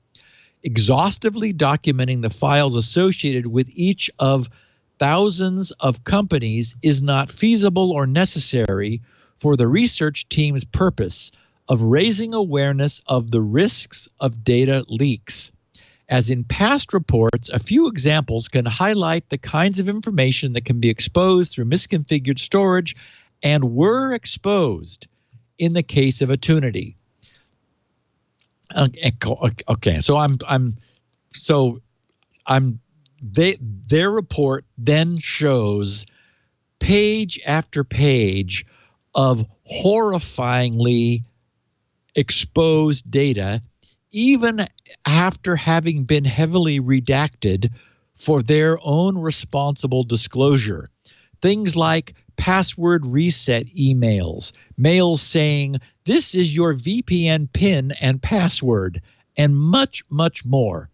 Exhaustively documenting the files associated with each of thousands of companies is not feasible or necessary for the research team's purpose of raising awareness of the risks of data leaks. As in past reports, a few examples can highlight the kinds of information that can be exposed through misconfigured storage and were exposed in the case of Attunity. Okay, their report then shows page after page of horrifyingly exposed data, even after having been heavily redacted for their own responsible disclosure. Things like password reset emails, mails saying, this is your VPN PIN and password, and much, much more.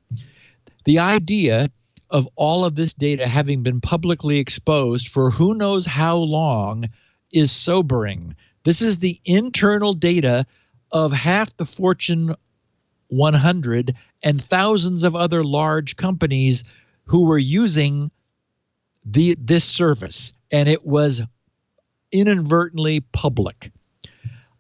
The idea of all of this data having been publicly exposed for who knows how long is sobering. This is the internal data of half the Fortune 100 and thousands of other large companies who were using this service, and it was inadvertently public.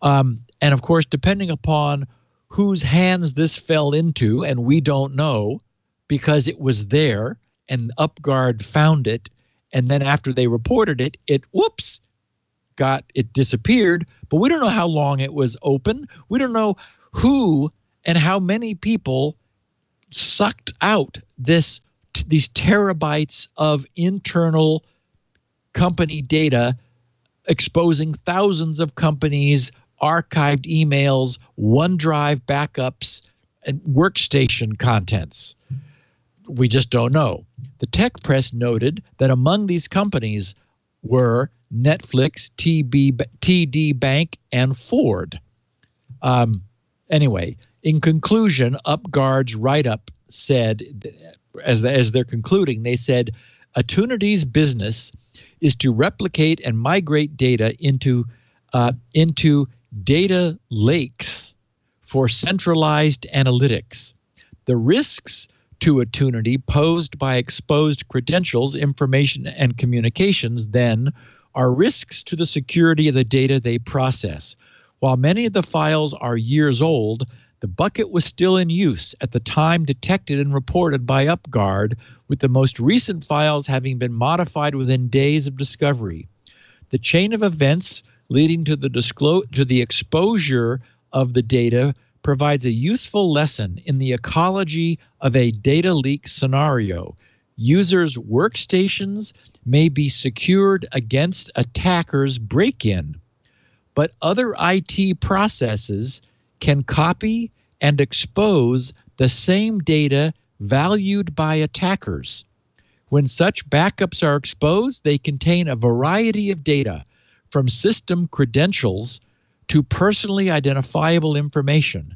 And of course, depending upon whose hands this fell into, and we don't know because it was there and UpGuard found it, and then after they reported it, it disappeared, but we don't know how long it was open. We don't know who and how many people sucked out these terabytes of internal company data, exposing thousands of companies, archived emails, OneDrive backups, and workstation contents. We just don't know. The tech press noted that among these companies were Netflix, TD Bank, and Ford. Anyway, in conclusion, UpGuard's write-up said, as they're concluding, they said, Atunity's business is to replicate and migrate data into data lakes for centralized analytics. The risks to Attunity posed by exposed credentials, information, and communications then are risks to the security of the data they process. While many of the files are years old, the bucket was still in use at the time detected and reported by UpGuard, with the most recent files having been modified within days of discovery. The chain of events leading to the exposure of the data provides a useful lesson in the ecology of a data leak scenario. Users' workstations may be secured against attackers' break-in, but other IT processes can copy and expose the same data valued by attackers. When such backups are exposed, they contain a variety of data, from system credentials to personally identifiable information.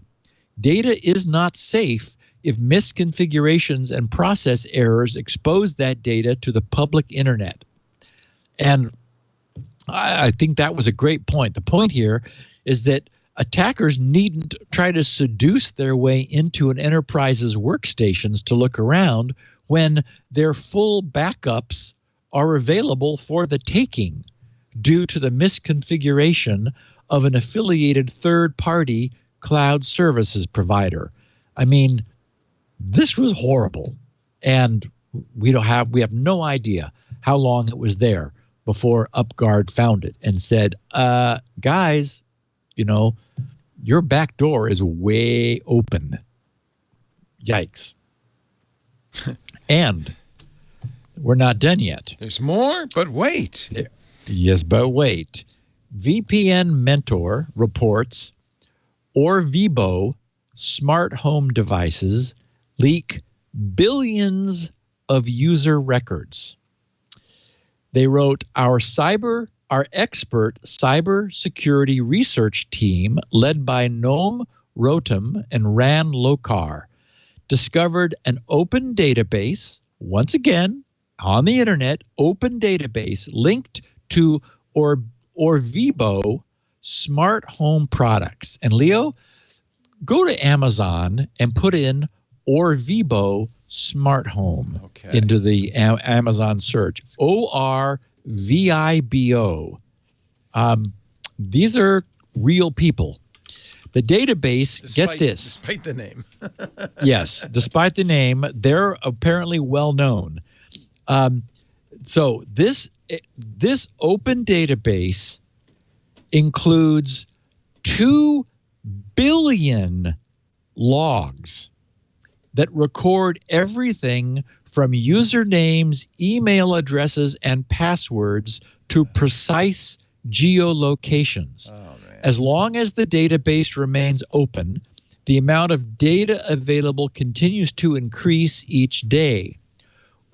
Data is not safe if misconfigurations and process errors expose that data to the public internet. And I think that was a great point. The point here is that attackers needn't try to seduce their way into an enterprise's workstations to look around when their full backups are available for the taking due to the misconfiguration of an affiliated third-party cloud services provider. I mean, this was horrible, and we have no idea how long it was there before UpGuard found it and said, guys, your back door is way open. Yikes. And we're not done yet. There's more, but wait. Yes, but wait. VPN Mentor reports Orvibo smart home devices leak billions of user records. They wrote, our expert cybersecurity research team, led by Noam Rotem and Ran Lokar, discovered an open database, once again, on the internet, open database linked to Orvibo smart home products. And Leo, go to Amazon and put in Orvibo smart home into the Amazon search. Orvibo. These are real people. The database, get this. Despite the name. Yes, despite the name, they're apparently well known. So this open database includes 2 billion logs that record everything from usernames, email addresses, and passwords to precise geolocations. As long as the database remains open, the amount of data available continues to increase each day.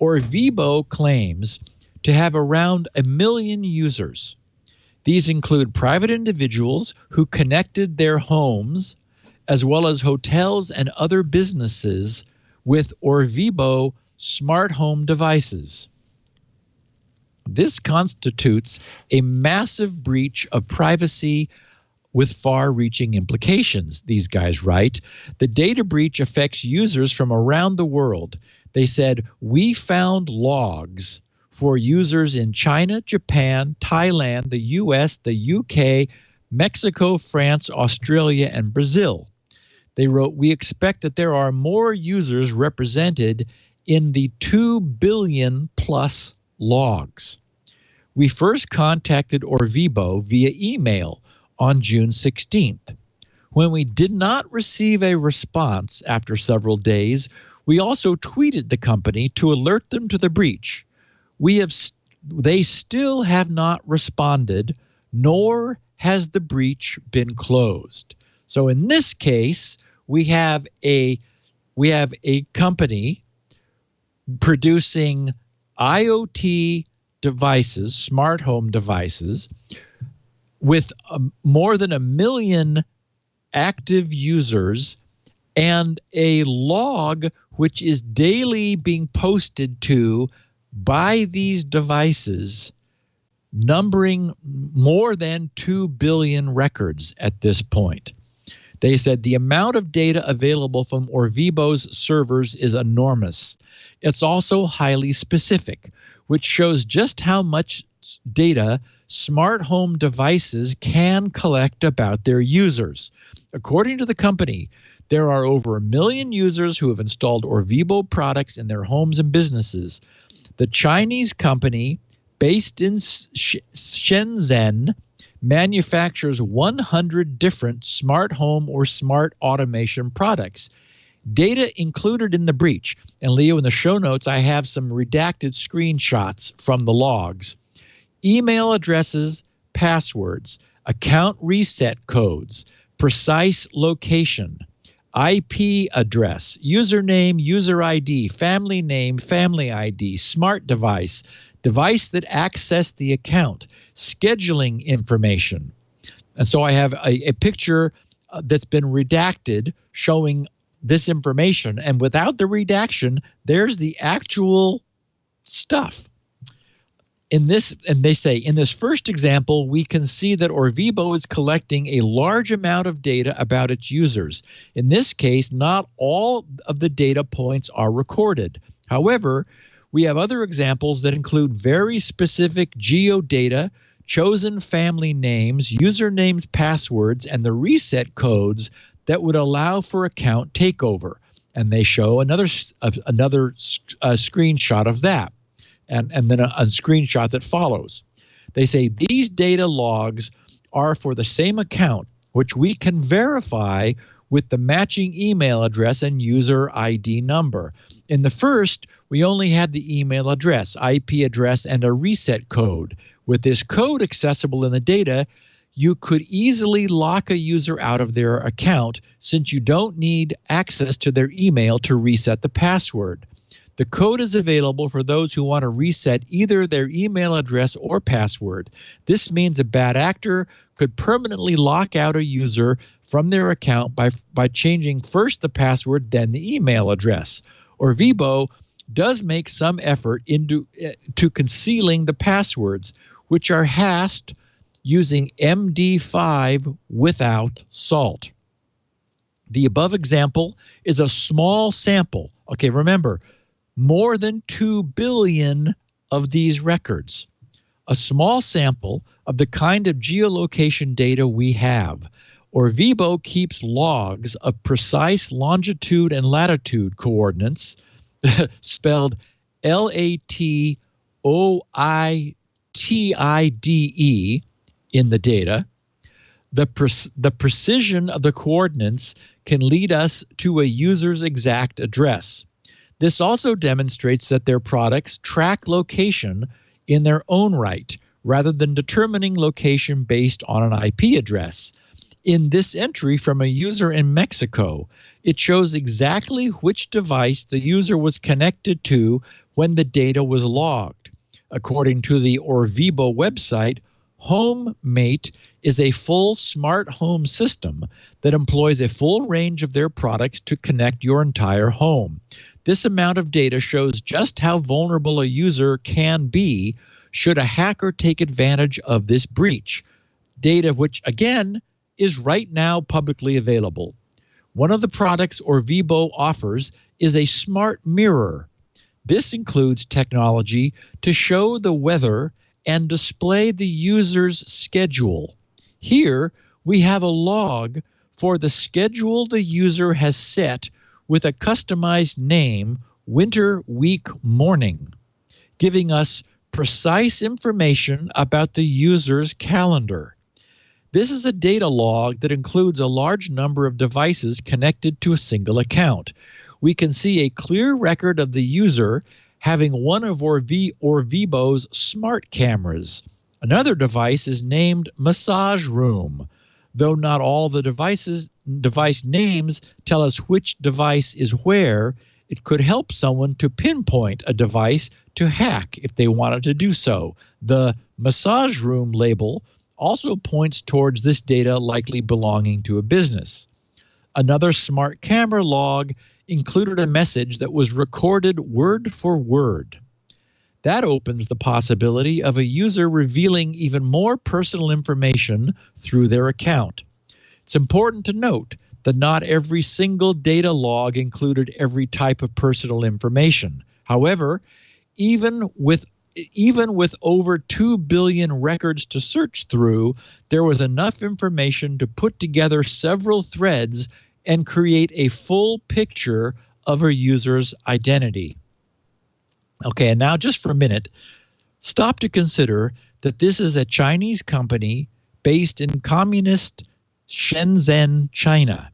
Orvibo claims to have around 1 million users. These include private individuals who connected their homes, as well as hotels and other businesses with Orvibo smart home devices. This constitutes a massive breach of privacy with far-reaching implications, these guys write. The data breach affects users from around the world. They said, we found logs for users in China, Japan, Thailand, the US, the UK, Mexico, France, Australia, and Brazil. They wrote, we expect that there are more users represented in the 2 billion plus logs. We first contacted Orvibo via email on June 16th. When we did not receive a response after several days, we also tweeted the company to alert them to the breach. They still have not responded, nor has the breach been closed. So in this case, we have a company producing IoT devices, smart home devices, with more than 1 million active users and a log which is daily being posted to by these devices, numbering more than 2 billion records at this point. They said the amount of data available from Orvibo's servers is enormous. It's also highly specific, which shows just how much data smart home devices can collect about their users. According to the company, there are over 1 million users who have installed Orvibo products in their homes and businesses. The Chinese company, based in Shenzhen, manufactures 100 different smart home or smart automation products. Data included in the breach. And Leo, in the show notes, I have some redacted screenshots from the logs. Email addresses, passwords, account reset codes, precise location, IP address, username, user ID, family name, family ID, smart device, device that accessed the account, scheduling information. And so I have a picture that's been redacted showing this information. And without the redaction, there's the actual stuff. In this, and they say, in this first example, we can see that Orvibo is collecting a large amount of data about its users. In this case, not all of the data points are recorded. However, we have other examples that include very specific geodata, chosen family names, usernames, passwords, and the reset codes that would allow for account takeover. And they show another screenshot of that, and then a screenshot that follows. They say these data logs are for the same account, which we can verify with the matching email address and user ID number. In the first, we only had the email address, IP address, and a reset code. With this code accessible in the data, you could easily lock a user out of their account since you don't need access to their email to reset the password. The code is available for those who want to reset either their email address or password. This means a bad actor could permanently lock out a user from their account by changing first the password, then the email address. Orvibo does make some effort into concealing the passwords, which are hashed using MD5 without salt. The above example is a small sample. Okay, remember, more than 2 billion of these records. A small sample of the kind of geolocation data we have. Orvibo keeps logs of precise longitude and latitude coordinates, spelled LATOITIDE, in the data. The precision of the coordinates can lead us to a user's exact address. This also demonstrates that their products track location in their own right, rather than determining location based on an IP address. In this entry from a user in Mexico, it shows exactly which device the user was connected to when the data was logged. According to the Orvibo website, HomeMate is a full smart home system that employs a full range of their products to connect your entire home. This amount of data shows just how vulnerable a user can be should a hacker take advantage of this breach. Data which, again, is right now publicly available. One of the products Orvibo offers is a smart mirror. This includes technology to show the weather and display the user's schedule. Here, we have a log for the schedule the user has set with a customized name, Winter Week Morning, giving us precise information about the user's calendar. This is a data log that includes a large number of devices connected to a single account. We can see a clear record of the user having one of Orvibo's smart cameras. Another device is named Massage Room. Though not all the device names tell us which device is where, it could help someone to pinpoint a device to hack if they wanted to do so. The Massage Room label also points towards this data likely belonging to a business. Another smart camera log included a message that was recorded word for word. That opens the possibility of a user revealing even more personal information through their account. It's important to note that not every single data log included every type of personal information. However, even with over 2 billion records to search through, there was enough information to put together several threads and create a full picture of a user's identity. Okay, and now just for a minute, stop to consider that this is a Chinese company based in communist Shenzhen, China.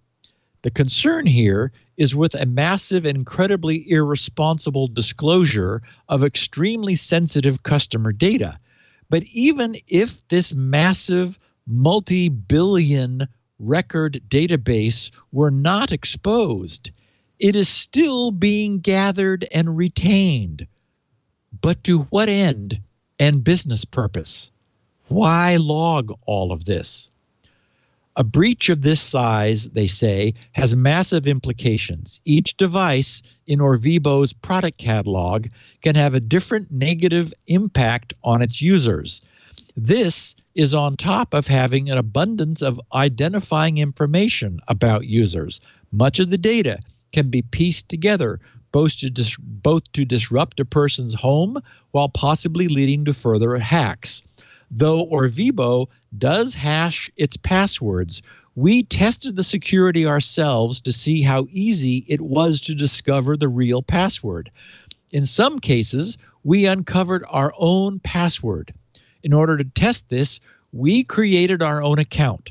The concern here is with a massive and incredibly irresponsible disclosure of extremely sensitive customer data. But even if this massive multi-billion record database were not exposed, it is still being gathered and retained. But to what end and business purpose? Why log all of this? A breach of this size, they say, has massive implications. Each device in Orvibo's product catalog can have a different negative impact on its users. This is on top of having an abundance of identifying information about users. Much of the data can be pieced together both to disrupt a person's home while possibly leading to further hacks. Though Orvibo does hash its passwords, we tested the security ourselves to see how easy it was to discover the real password. In some cases, we uncovered our own password. In order to test this, we created our own account,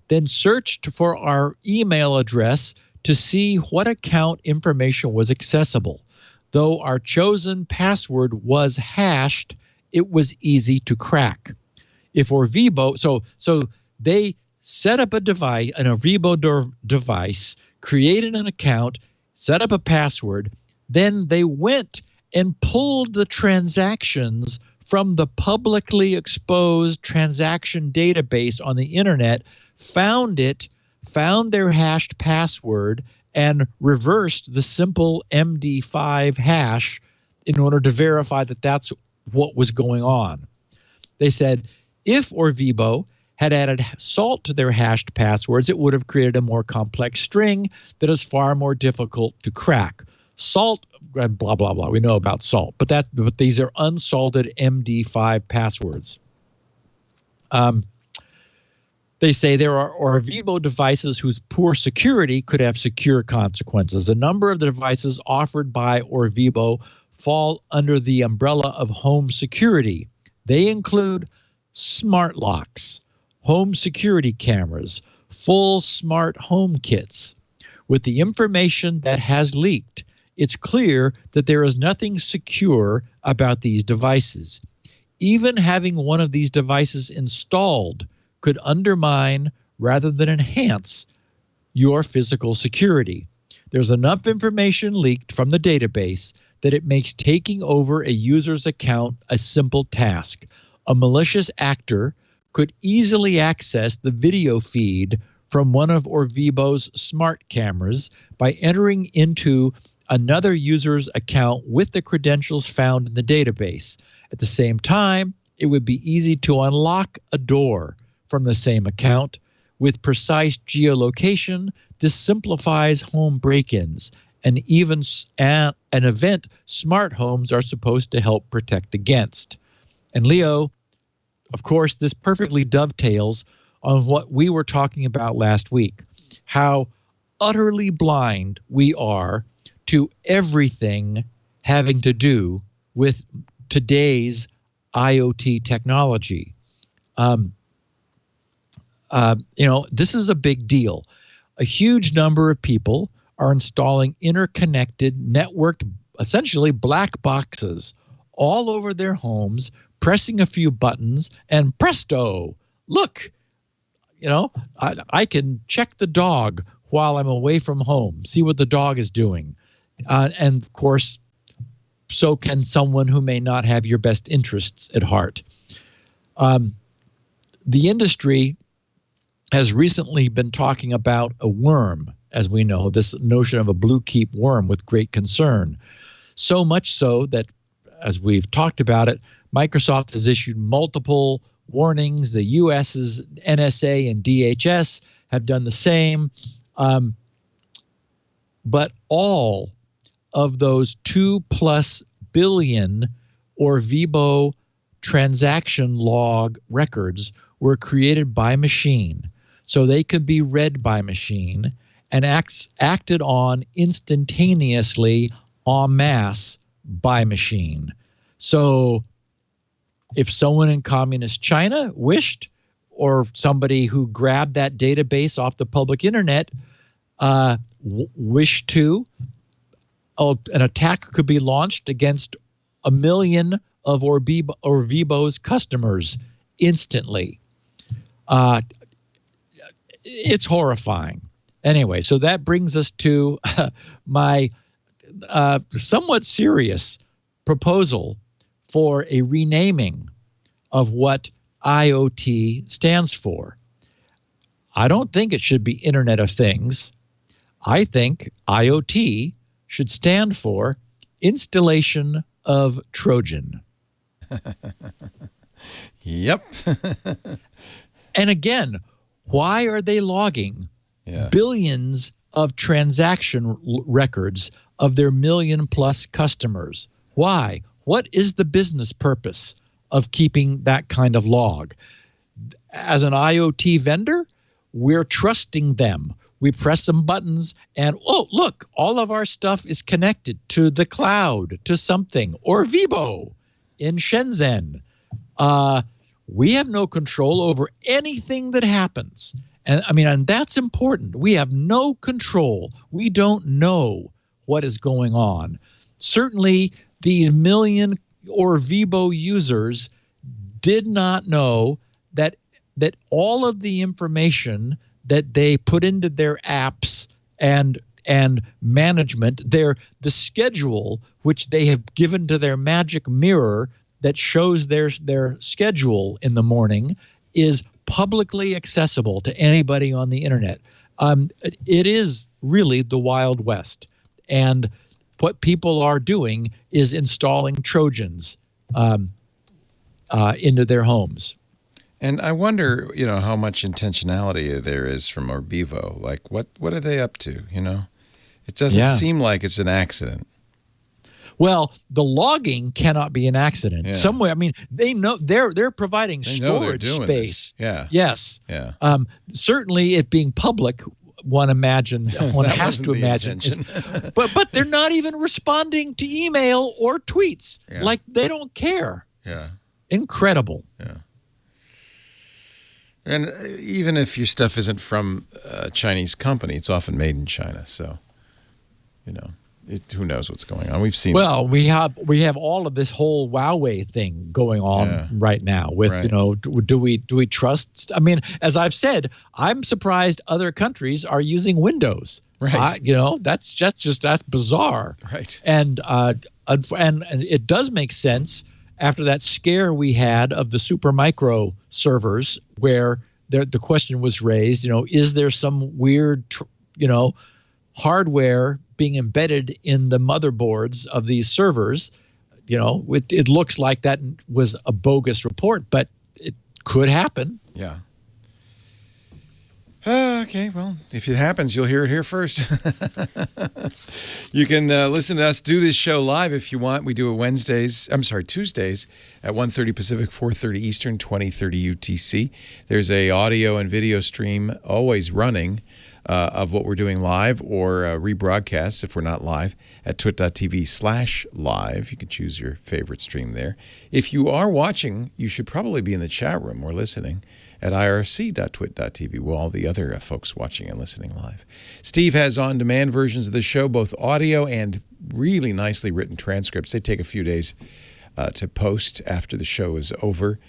then searched for our email address to see what account information was accessible. Though our chosen password was hashed, it was easy to crack. If Orvibo, so they set up a device, an Orvibo device, created an account, set up a password, then they went and pulled the transactions from the publicly exposed transaction database on the internet, found their hashed password, and reversed the simple MD5 hash in order to verify that that's what was going on. They said, if Orvibo had added salt to their hashed passwords, it would have created a more complex string that is far more difficult to crack. Salt, blah, blah, blah. We know about salt, but these are unsalted MD5 passwords. They say there are Orvibo devices whose poor security could have secure consequences. A number of the devices offered by Orvibo fall under the umbrella of home security. They include smart locks, home security cameras, full smart home kits. With the information that has leaked, it's clear that there is nothing secure about these devices. Even having one of these devices installed could undermine rather than enhance your physical security. There's enough information leaked from the database that it makes taking over a user's account a simple task. A malicious actor could easily access the video feed from one of Orvibo's smart cameras by entering into another user's account with the credentials found in the database. At the same time, it would be easy to unlock a door from the same account. With precise geolocation, this simplifies home break-ins, and even an event smart homes are supposed to help protect against. And Leo, of course, this perfectly dovetails on what we were talking about last week, how utterly blind we are to everything having to do with today's IoT technology. This is a big deal. A huge number of people are installing interconnected, networked, essentially black boxes all over their homes, pressing a few buttons, and presto, look, I can check the dog while I'm away from home, see what the dog is doing. And of course, so can someone who may not have your best interests at heart. The industry has recently been talking about a worm, as we know, this notion of a BlueKeep worm with great concern. So much so that, as we've talked about it, Microsoft has issued multiple warnings. The U.S.'s NSA and DHS have done the same. But all of those 2+ billion Orvibo transaction log records were created by machine, so they could be read by machine and acted on instantaneously en masse by machine. So if someone in communist China wished, or somebody who grabbed that database off the public internet wished to, an attack could be launched against 1 million of Orvibo's customers instantly. It's horrifying. Anyway, so that brings us to my somewhat serious proposal for a renaming of what IoT stands for. I don't think it should be Internet of Things. I think IoT should stand for Installation of Trojan. Yep. And again, why are they logging billions of transaction records of their 1 million+ customers? Why? What is the business purpose of keeping that kind of log? As an IoT vendor, we're trusting them. We press some buttons and, oh, look, all of our stuff is connected to the cloud, to something, or Vibo in Shenzhen. We have no control over anything that happens. And I mean, and that's important. We have no control. We don't know what is going on. Certainly, these 1 million Orvibo users did not know that all of the information that they put into their apps and management, the schedule which they have given to their magic mirror that shows their schedule in the morning, is publicly accessible to anybody on the internet. It is really the Wild West. And what people are doing is installing Trojans into their homes. And I wonder, how much intentionality there is from Orvibo. Like, what are they up to, It doesn't seem like it's an accident. Well, the logging cannot be an accident. Yeah. Somewhere, I mean, they know they're providing storage space. Yeah. Yes. Yeah. Certainly, it being public, one imagines, one has to imagine. But they're not even responding to email or tweets. Yeah. Like they don't care. Yeah. Incredible. Yeah. And even if your stuff isn't from a Chinese company, it's often made in China. So, who knows what's going on? We've seen. Well, we have all of this whole Huawei thing going on right now. With do we trust? I mean, as I've said, I'm surprised other countries are using Windows. Right. That's bizarre. Right. And it does make sense after that scare we had of the Supermicro servers, where the question was raised. Is there some weird, hardware being embedded in the motherboards of these servers? It looks like that was a bogus report, but it could happen. Yeah. Okay, well, if it happens, you'll hear it here first. You can listen to us do this show live if you want. We do it Tuesdays at 1:30 Pacific, 4:30 Eastern, 20:30 UTC. There's a audio and video stream always running of what we're doing live, or rebroadcasts if we're not live, at twit.tv/live. You can choose your favorite stream there. If you are watching, you should probably be in the chat room or listening at irc.twit.tv, with all the other folks watching and listening live. Steve has on-demand versions of the show, both audio and really nicely written transcripts. They take a few days to post after the show is over.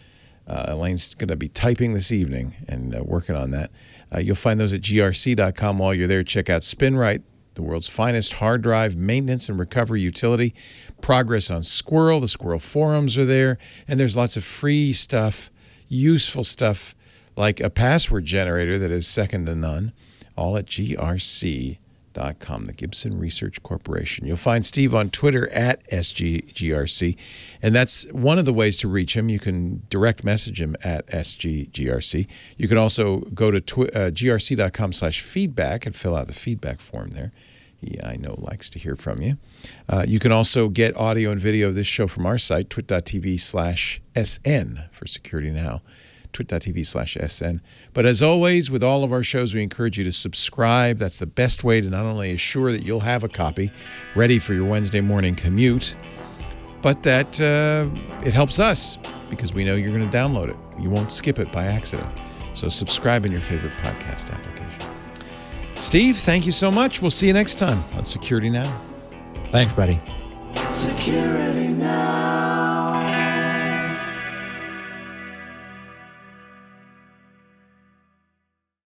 Elaine's going to be typing this evening and working on that. You'll find those at grc.com. While you're there, check out SpinRite, the world's finest hard drive maintenance and recovery utility. Progress on Squirrel. The Squirrel forums are there. And there's lots of free stuff, useful stuff like a password generator that is second to none, all at grc.com, the Gibson Research Corporation. You'll find Steve on Twitter at SGGRC, and that's one of the ways to reach him. You can direct message him at SGGRC. You can also go to grc.com/feedback and fill out the feedback form there. He, I know, likes to hear from you. You can also get audio and video of this show from our site, twit.tv/SN for Security Now. twit.tv/SN. But as always, with all of our shows, we encourage you to subscribe. That's the best way to not only assure that you'll have a copy ready for your Wednesday morning commute, but that it helps us because we know you're going to download it. You won't skip it by accident. So subscribe in your favorite podcast application. Steve, thank you so much. We'll see you next time on Security Now. Thanks, buddy. Security Now.